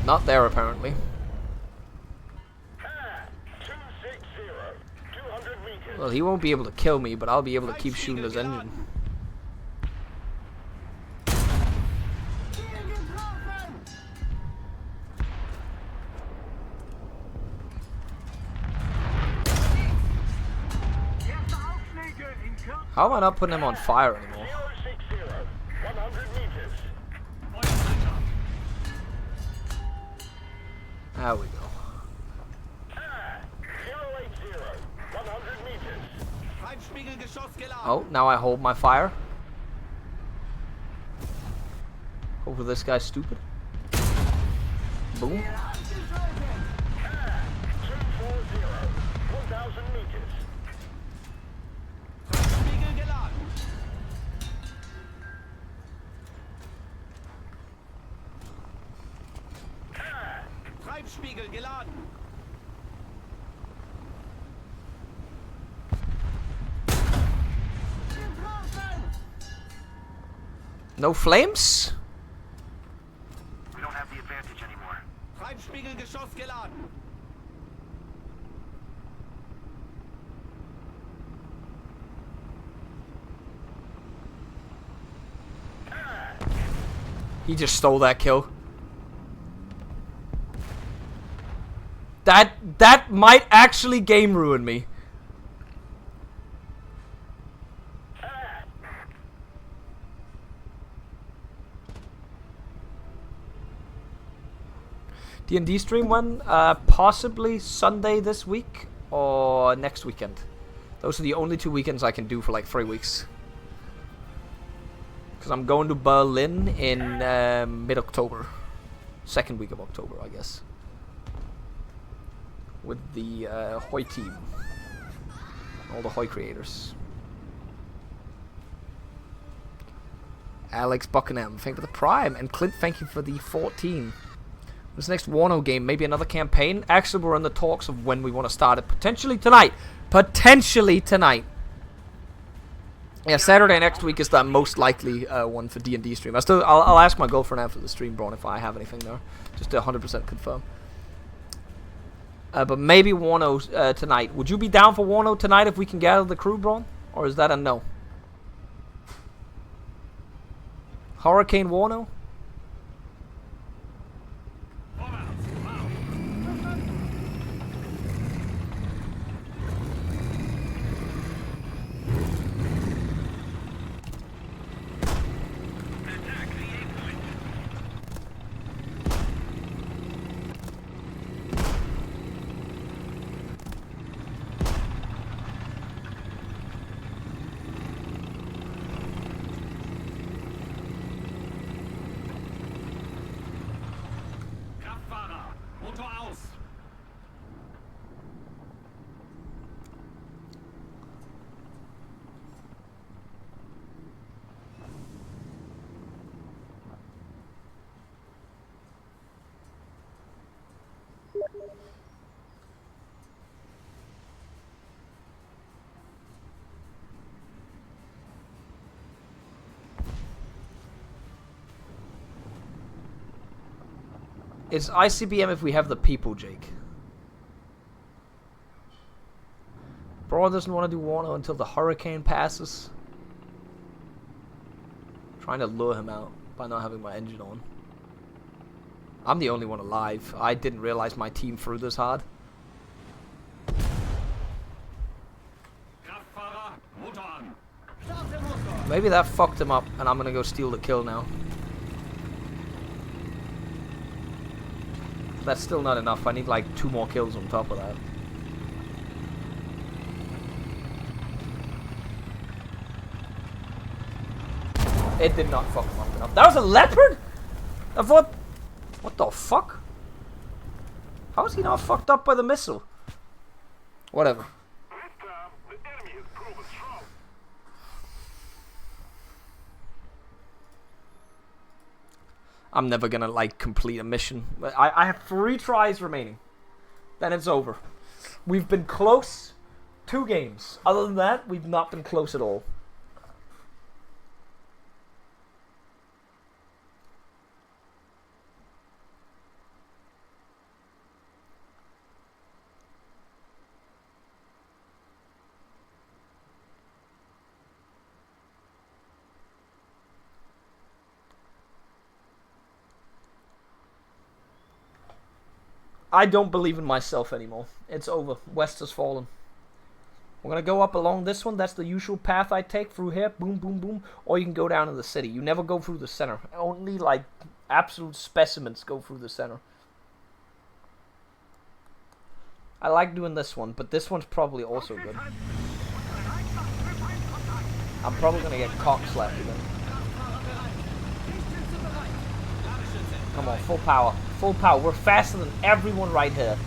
Not there, apparently. Well, he won't be able to kill me, but I'll be able to keep shooting his engine. How am I not putting him on fire anymore? 060, 100 meters. There we go. 080, 100 meters. Oh, now I hold my fire. Hopefully this guy's stupid. Boom. 240, 1000 meters. Treibspiegel geladen. No flames? We don't have the advantage anymore. Treibspiegelgeschoss geladen. He just stole that kill. That might actually game ruin me. D&D stream when? Possibly Sunday this week or next weekend. Those are the only 2 weekends I can do for like 3 weeks. Because I'm going to Berlin in mid-October. 2nd week of October, I guess. With the Hoi team. All the Hoi creators. Alex Bokoen1, thank you for the Prime. And Clint, thank you for the 14. This next Wano game, maybe another campaign. Actually, we're in the talks of when we want to start it. Potentially tonight. Potentially tonight. Yeah, Saturday next week is the most likely one for D&D stream. I'll ask my girlfriend after the stream, Braun, if I have anything there. Just to 100% confirm. But maybe Wano tonight. Would you be down for Wano tonight if we can gather the crew, Braun? Or is that a no? Hurricane Wano? It's ICBM if we have the people, Jake. Bro doesn't want to do Wano until the hurricane passes. Trying to lure him out by not having my engine on. I'm the only one alive. I didn't realize my team threw this hard. Maybe that fucked him up, and I'm gonna go steal the kill now. That's still not enough. I need like 2 more kills on top of that. It did not fuck him up enough. That was a leopard? I thought... What the fuck? How is he not fucked up by the missile? Whatever. This time, the enemy has proven strong. I'm never gonna like complete a mission. I have 3 tries remaining. Then it's over. We've been close 2 games. Other than that, we've not been close at all. I don't believe in myself anymore. It's over. West has fallen. We're gonna go up along this one. That's the usual path I take through here. Boom, boom, boom. Or you can go down to the city. You never go through the center. Only like absolute specimens go through the center. I like doing this one, but this one's probably also good. I'm probably gonna get cock slapped again. Come on, full power. Full power. We're faster than everyone right here.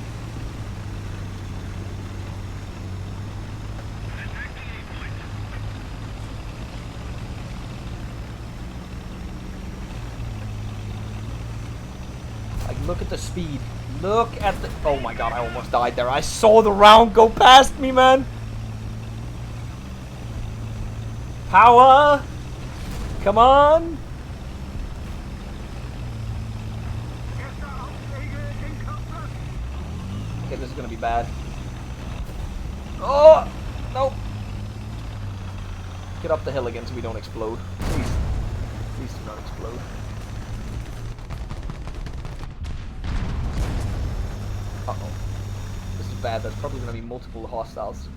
Like, look at the speed. Look at the... Oh my god, I almost died there. I saw the round go past me, man. Power. Come on. Okay, this is gonna be bad. Oh! No! Get up the hill again so we don't explode. Please. Please do not explode. Uh-oh. This is bad. There's probably going to be multiple hostiles.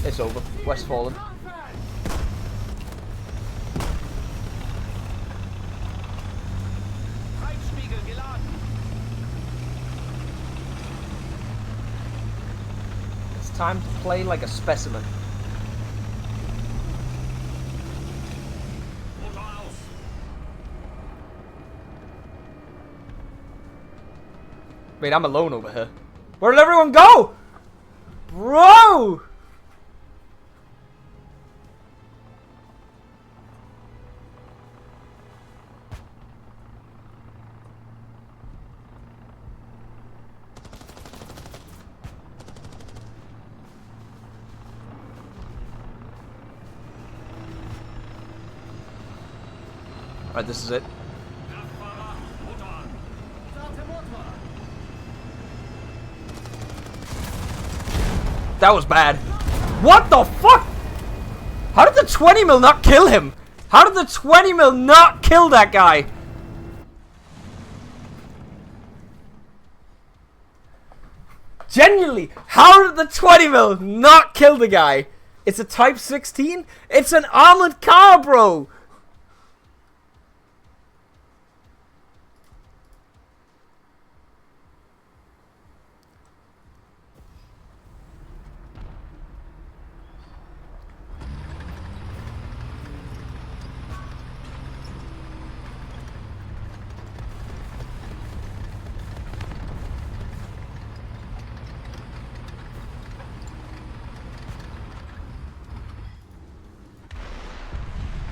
It's over. Westfallen. Treibspiegel geladen. It's time to play like a specimen. Motor aus. Wait, I'm alone over here. Where did everyone go? Bro! Alright, this is it. Kraftfahrer, Motor an. Starte Motor. That was bad. What the fuck? How did the 20 mil not kill him? How did the 20 mil not kill that guy? Genuinely, how did the 20 mil not kill the guy? It's a Type 16? It's an armored car, bro!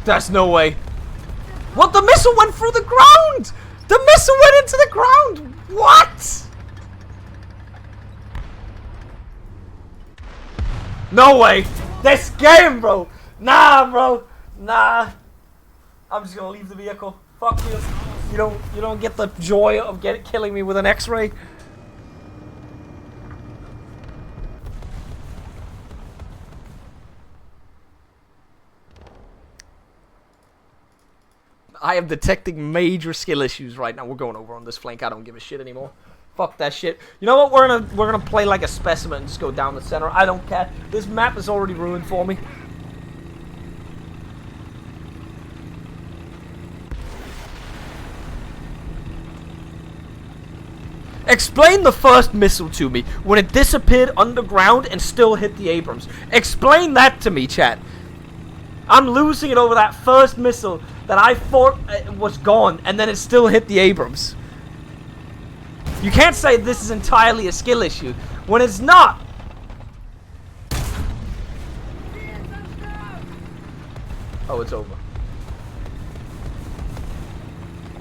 There's no way. What? The missile went through the ground! The missile went into the ground! What? No way! This game, bro! Nah, bro! Nah. I'm just gonna leave the vehicle. Fuck you. You don't get the joy of killing me with an X-ray. I am detecting major skill issues right now. We're going over on this flank. I don't give a shit anymore. Fuck that shit. You know what? We're gonna play like a specimen and just go down the center. I don't care. This map is already ruined for me. Explain the first missile to me when it disappeared underground and still hit the Abrams. Explain that to me, chat. I'm losing it over that first missile that I thought was gone, and then it still hit the Abrams. You can't say this is entirely a skill issue when it's not. Oh, it's over.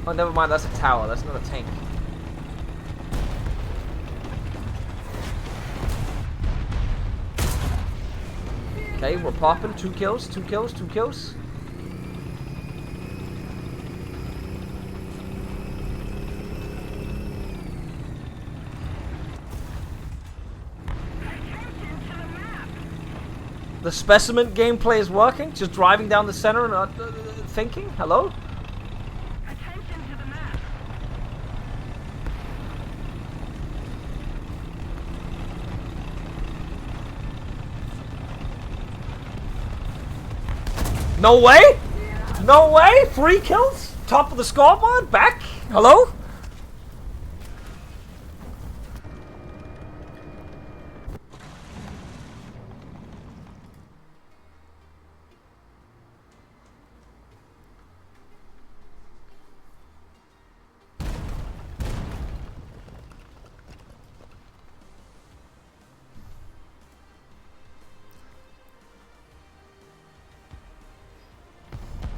Oh, never mind. That's a tower. That's not a tank. Okay, we're popping. 2 kills, 2 kills, 2 kills. The specimen gameplay is working. Just driving down the center and not thinking. Hello? Attention to the map. No way? No way? 3 kills? Top of the scoreboard? Back? Hello?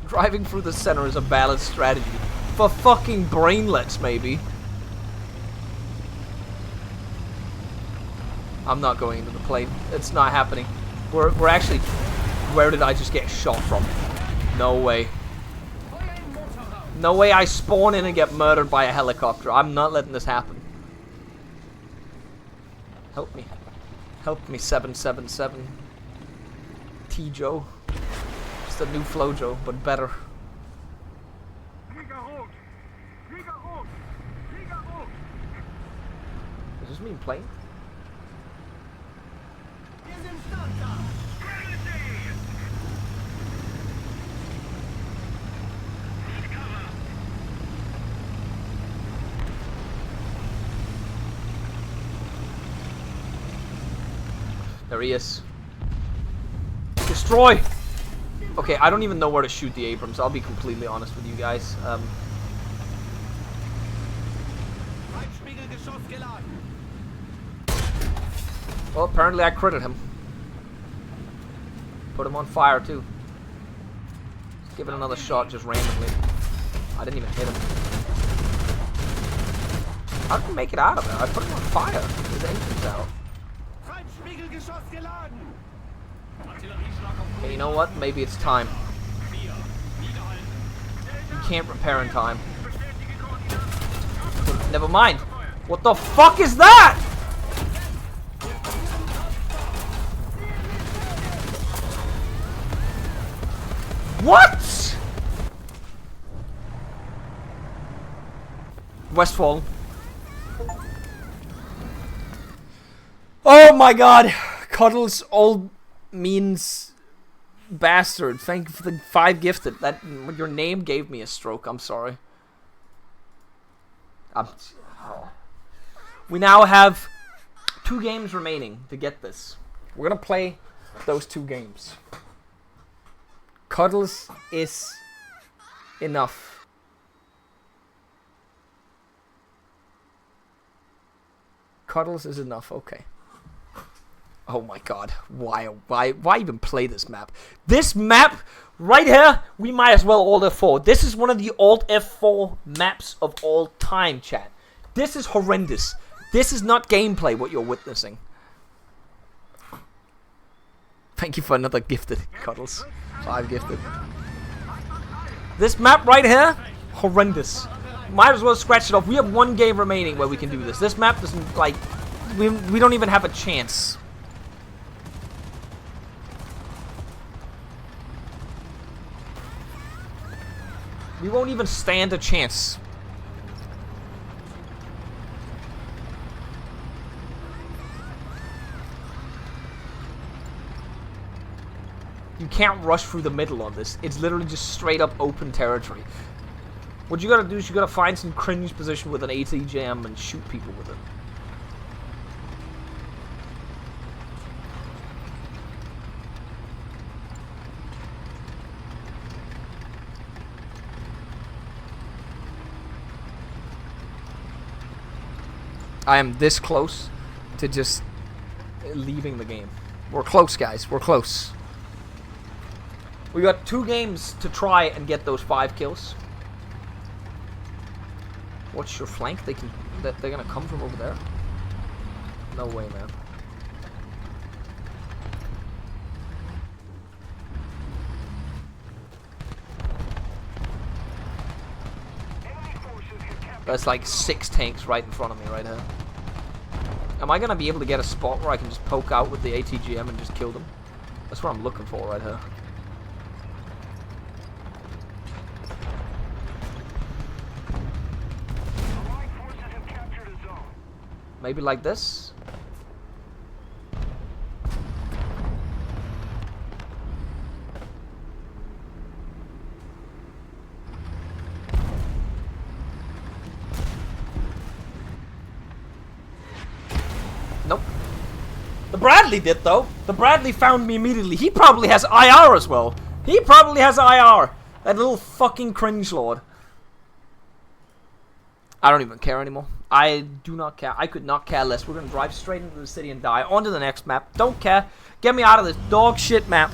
Driving through the center is a balanced strategy. For fucking brainlets, maybe. I'm not going into the plane. It's not happening. We're actually... Where did I just get shot from? No way. No way I spawn in and get murdered by a helicopter. I'm not letting this happen. Help me. Help me, 777. T-Joe. Just a new Flojo, but better. Flieger rot. Flieger rot. Flieger rot. Does it mean plane? Wir sind startklar. There he is. Destroy! Okay, I don't even know where to shoot the Abrams. I'll be completely honest with you guys. Feindspiegelgeschoss geladen. Well, apparently I critted him. Put him on fire, too. Let's give it another shot just randomly. I didn't even hit him. How did he make it out of there? I put him on fire. His engine's out. Feindspiegelgeschoss geladen. Okay, you know what? Maybe it's time. You can't repair in time. Never mind. What the fuck is that? What? Westfall. Oh my god. Cuddles old means bastard. Thank you for the 5 gifted. That your name gave me a stroke. I'm sorry. We now have 2 games remaining to get this. We're gonna play those 2 games. Cuddles is enough. Cuddles is enough. Okay. Oh my god. Why even play this map? This map right here, we might as well Alt F4. This is one of the Alt F4 maps of all time, chat. This is horrendous. This is not gameplay, what you're witnessing. Thank you for another gifted, Cuddles. 5 gifted. This map right here, horrendous. Might as well scratch it off. We have 1 game remaining where we can do this. This map doesn't, like, we don't even have a chance. We won't even stand a chance. You can't rush through the middle on this. It's literally just straight up open territory. What you gotta do is you gotta find some cringe position with an ATGM and shoot people with it. I am this close to just leaving the game. We're close, guys. We're close. We got 2 games to try and get those 5 kills. What's your flank? They're gonna come from over there? No way, man. There's like 6 tanks right in front of me right here. Am I gonna be able to get a spot where I can just poke out with the ATGM and just kill them? That's what I'm looking for right here. Maybe like this? Nope. The Bradley did, though. The Bradley found me immediately. He probably has IR as well. He probably has IR. That little fucking cringe lord. I don't even care anymore. I do not care. I could not care less. We're gonna drive straight into the city and die. On to the next map. Don't care. Get me out of this dog shit map.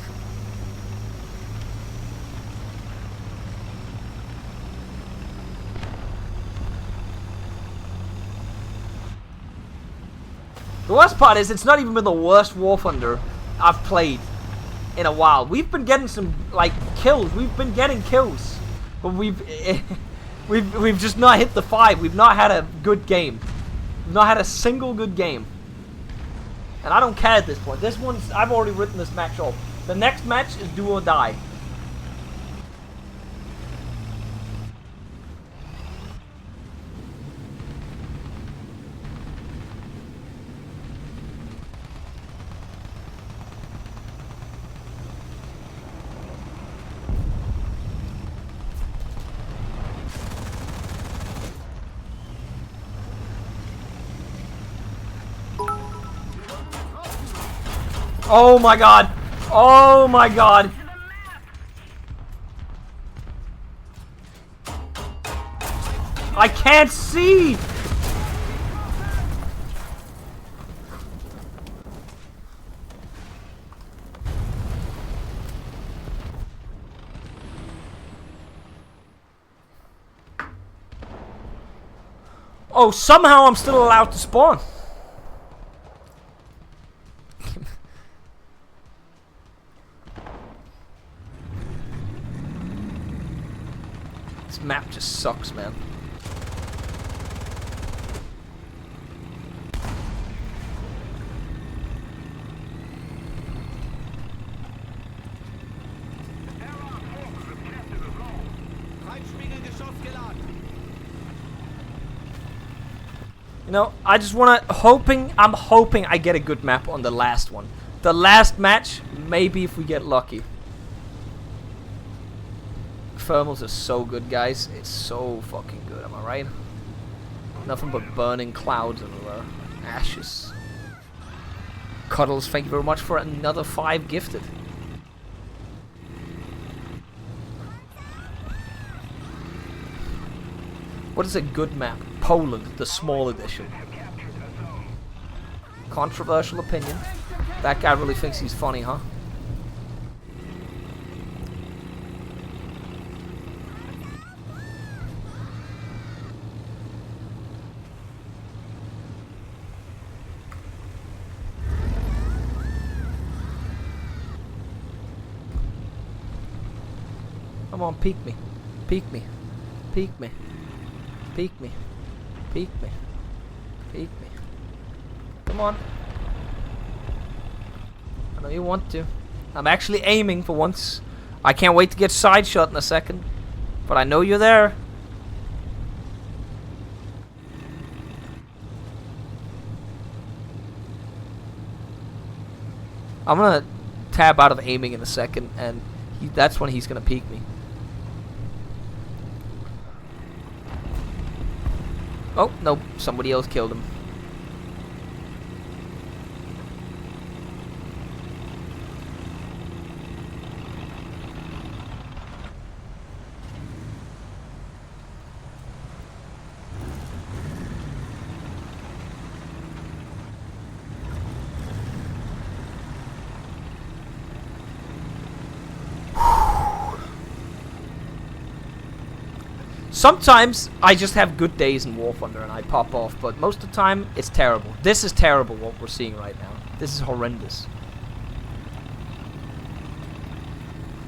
The worst part is it's not even been the worst War Thunder I've played in a while. We've been getting some, like, kills. We've been getting kills. But we've just not hit the 5. We've not had a good game. We've not had a single good game. And I don't care at this point. This one's, I've already written this match off. The next match is do or die. Oh my god! Oh my god! I can't see! Oh, somehow I'm still allowed to spawn. This map just sucks, man. You know, I just wanna I'm hoping I get a good map on the last one. The last match, maybe if we get lucky. Thermals are so good, guys. It's so fucking good, am I right? Nothing but burning clouds everywhere. Ashes. Cuddles, thank you very much for another 5 gifted. What is a good map? Poland, the small edition. Controversial opinion. That guy really thinks he's funny, huh? Come on, peek me. Peek me. Peek me. Peek me. Peek me. Peek me. Come on. I know you want to. I'm actually aiming for once. I can't wait to get side shot in a second. But I know you're there. I'm gonna tab out of aiming in a second, and that's when he's gonna peek me. Oh, no, somebody else killed him. Sometimes I just have good days in War Thunder and I pop off, but most of the time it's terrible. This is terrible what we're seeing right now. This is horrendous.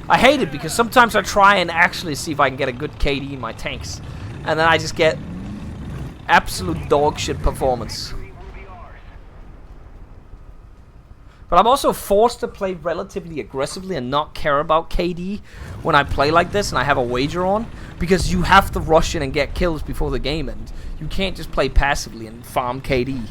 I hate it because sometimes I try and actually see if I can get a good KD in my tanks, and then I just get absolute dog shit performance. But I'm also forced to play relatively aggressively and not care about KD when I play like this and I have a wager on, because you have to rush in and get kills before the game ends. You can't just play passively and farm KD.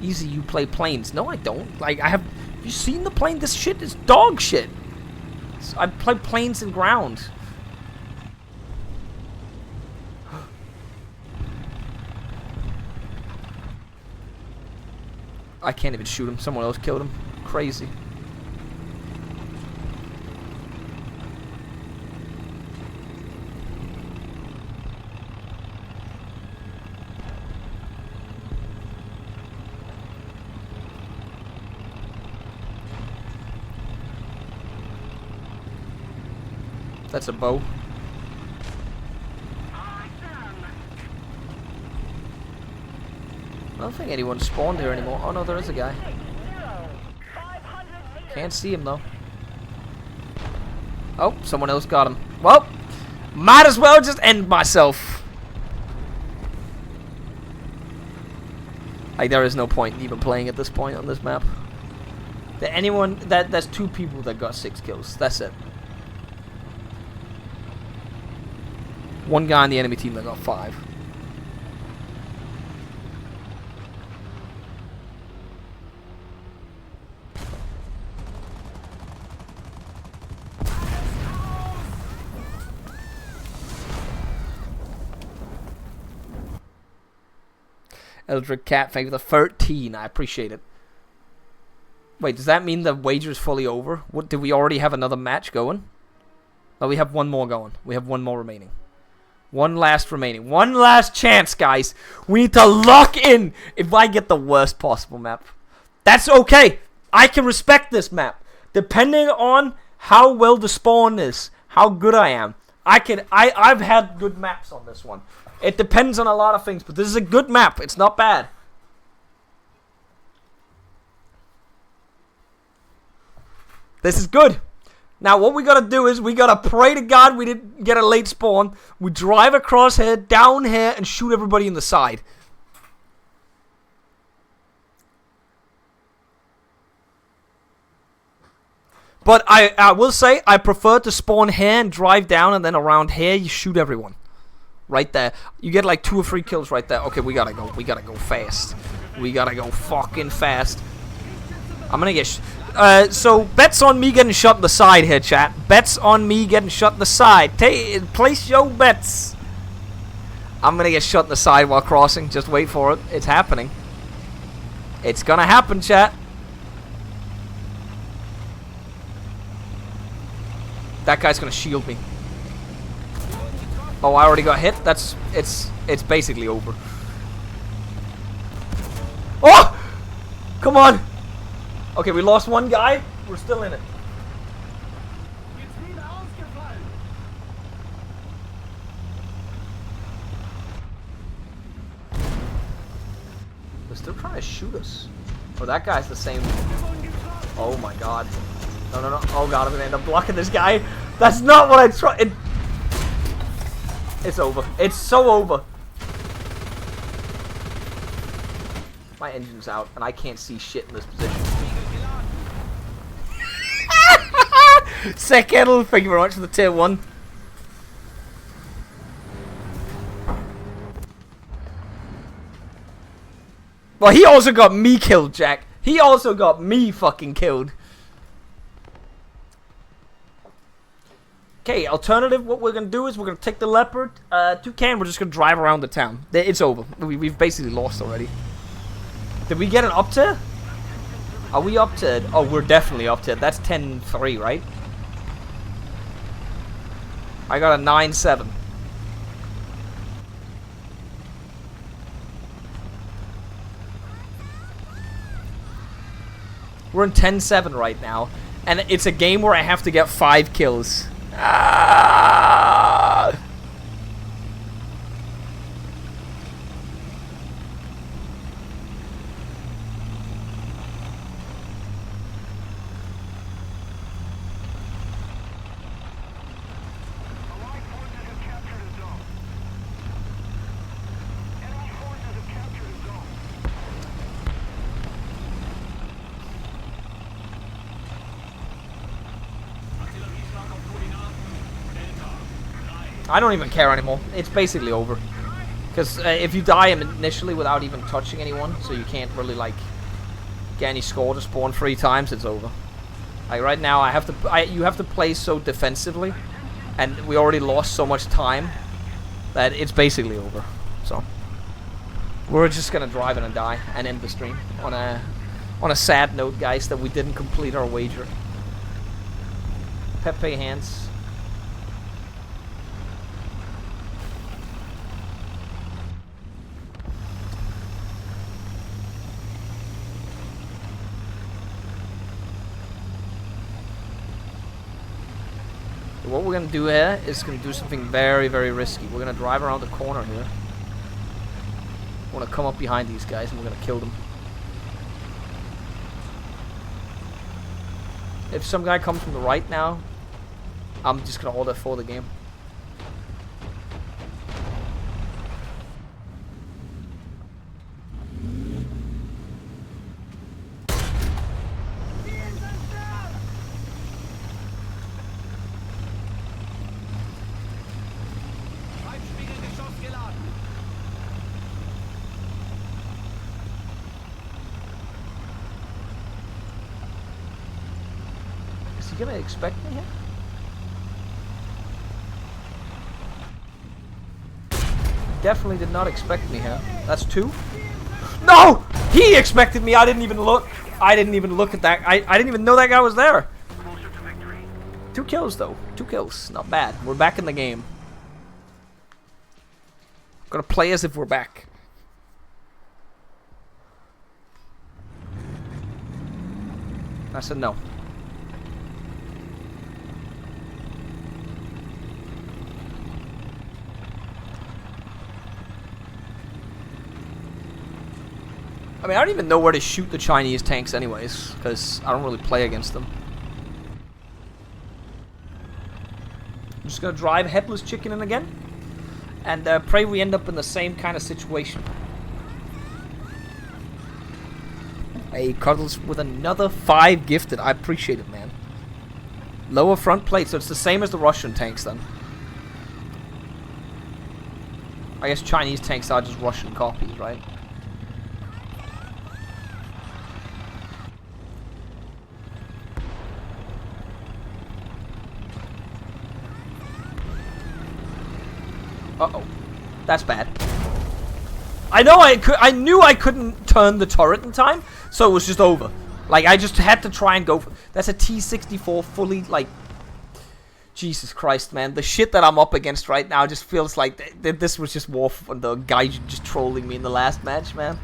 Easy, you play planes. No, I don't. Like, have you seen the plane? This shit is dog shit. I play planes and ground. I can't even shoot him. Someone else killed him. Crazy. That's a bow. I don't think anyone spawned here anymore. Oh no, there is a guy. Can't see him though. Oh, someone else got him. Well, might as well just end myself. Like, there is no point in even playing at this point on this map. There's 2 people that got 6 kills. That's it. 1 guy on the enemy team that got 5. Eldrick Cat, thank you for the 13. I appreciate it. Wait, does that mean the wager is fully over? What, do we already have another match going? Oh, we have one more going. We have one more remaining. One last remaining. One last chance, guys. We need to lock in if I get the worst possible map. That's okay. I can respect this map. Depending on how well the spawn is, how good I am. I've had good maps on this one. It depends on a lot of things, but this is a good map. It's not bad. This is good. Now what we gotta do is we gotta pray to God we didn't get a late spawn. We drive across here, down here, and shoot everybody in the side. But I will say I prefer to spawn here and drive down, and then around here you shoot everyone. Right there. You get like 2 or 3 kills right there. Okay, we gotta go. We gotta go fast. We gotta go fucking fast. I'm gonna get... so, bets on me getting shot in the side here, chat. Bets on me getting shot in the side. Place your bets. I'm gonna get shot in the side while crossing. Just wait for it. It's happening. It's gonna happen, chat. That guy's gonna shield me. Oh, I already got hit. It's basically over. Oh! Come on! Okay, we lost one guy. We're still in it. Jetzt wieder ausgefallen. They're still trying to shoot us. Oh, that guy's the same. Oh my god. No, no, no. Oh god, I'm gonna end up blocking this guy. That's not what I tried. It's over. It's so over. My engine's out, and I can't see shit in this position. Sick Kettle, thank you very much for the tier 1. Well, he also got me killed, Jack. He also got me fucking killed. Okay, alternative, what we're gonna do is we're gonna take the Leopard, Toucan, we're just gonna drive around the town. It's over. We've basically lost already. Did we get an up tier? Are we up tier? Oh, we're definitely up tier. That's 10-3, right? I got a 9-7. We're in 10-7 right now. And it's a game where I have to get 5 kills. Ah! Allied forces have captured a zone. Enemy forces have captured a zone. Artillerieschlag auf Koordinaten. Delta 3. I don't even care anymore. It's basically over. Because if you die initially without even touching anyone, so you can't really, like, get any score to spawn 3 times, it's over. Like, right now, you have to play so defensively, and we already lost so much time, that it's basically over. So, we're just gonna drive in and die, and end the stream. On a sad note, guys, that we didn't complete our wager. Pepe hands. What we're gonna do here is gonna do something very, very risky. We're gonna drive around the corner here. We're gonna come up behind these guys and we're gonna kill them. If some guy comes from the right now, I'm just gonna hold F4 the game. Feindspiegelgeschoss geladen. Is he gonna expect me here? Definitely did not expect me here. That's 2. No! He expected me. I didn't even look. I didn't even look at that. I didn't even know that guy was there. 2 kills, though. 2 kills. Not bad. We're back in the game. Gotta play as if we're back. I said no. I mean, I don't even know where to shoot the Chinese tanks anyways, because I don't really play against them. I'm just gonna drive Headless Chicken in again, and pray we end up in the same kind of situation. Hey, Cuddles with another 5 gifted. I appreciate it, man. Lower front plate, so it's the same as the Russian tanks then. I guess Chinese tanks are just Russian copies, right? Uh-oh. That's bad. I know I knew I couldn't turn the turret in time, so it was just over. Like, I just had to try and go for... That's a T-64 fully, like... Jesus Christ, man. The shit that I'm up against right now just feels like this was just war for the guy just trolling me in the last match, man.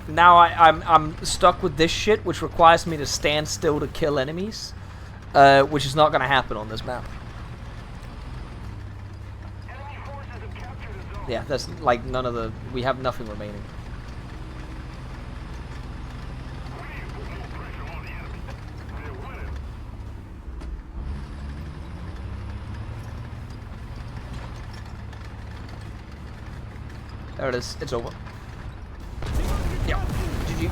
Now I'm stuck with this shit, which requires me to stand still to kill enemies, which is not gonna happen on this map. Yeah, that's like none of the. We have nothing remaining. There it is. It's over. Yeah. GG.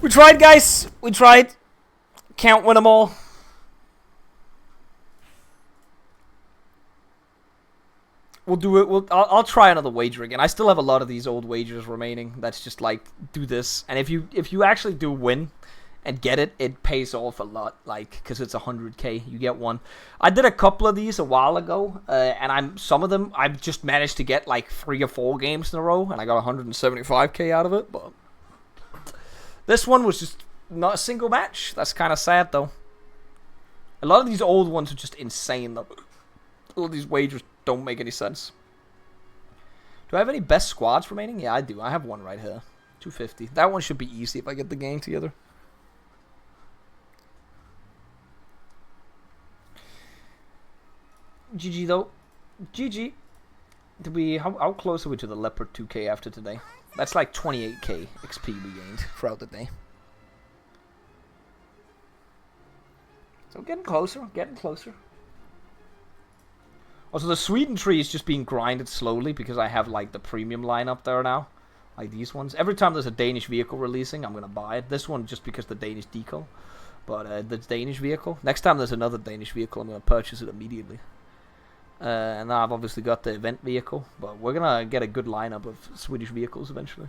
We tried, guys. We tried. Can't win them all. We'll do it. I'll try another wager again. I still have a lot of these old wagers remaining. That's just like, do this. And if you actually do win and get it, it pays off a lot. Like, because it's 100k. You get one. I did a couple of these a while ago. And some of them, I've just managed to get like 3 or 4 games in a row. And I got 175k out of it. But this one was just not a single match. That's kind of sad, though. A lot of these old ones are just insane, though. A lot of these wagers don't make any sense. Do I have any best squads remaining? Yeah, I do. I have one right here. 250. That one should be easy if I get the gang together. GG, though. GG. Did we... How close are we to the Leopard 2k after today? That's like 28k XP we gained throughout the day. So getting closer. Getting closer. Also, the Sweden tree is just being grinded slowly because I have, like, the premium line up there now. Like these ones. Every time there's a Danish vehicle releasing, I'm going to buy it. This one just because the Danish decal. But the Danish vehicle. Next time there's another Danish vehicle, I'm going to purchase it immediately. And now I've obviously got the event vehicle. But we're going to get a good lineup of Swedish vehicles eventually.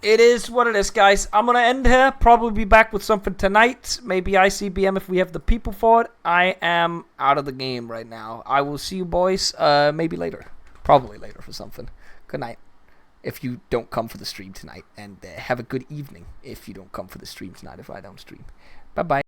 It is what it is, guys. I'm going to end here. Probably be back with something tonight. Maybe ICBM if we have the people for it. I am out of the game right now. I will see you boys maybe later. Probably later for something. Good night. If you don't come for the stream tonight. And have a good evening if you don't come for the stream tonight if I don't stream. Bye-bye.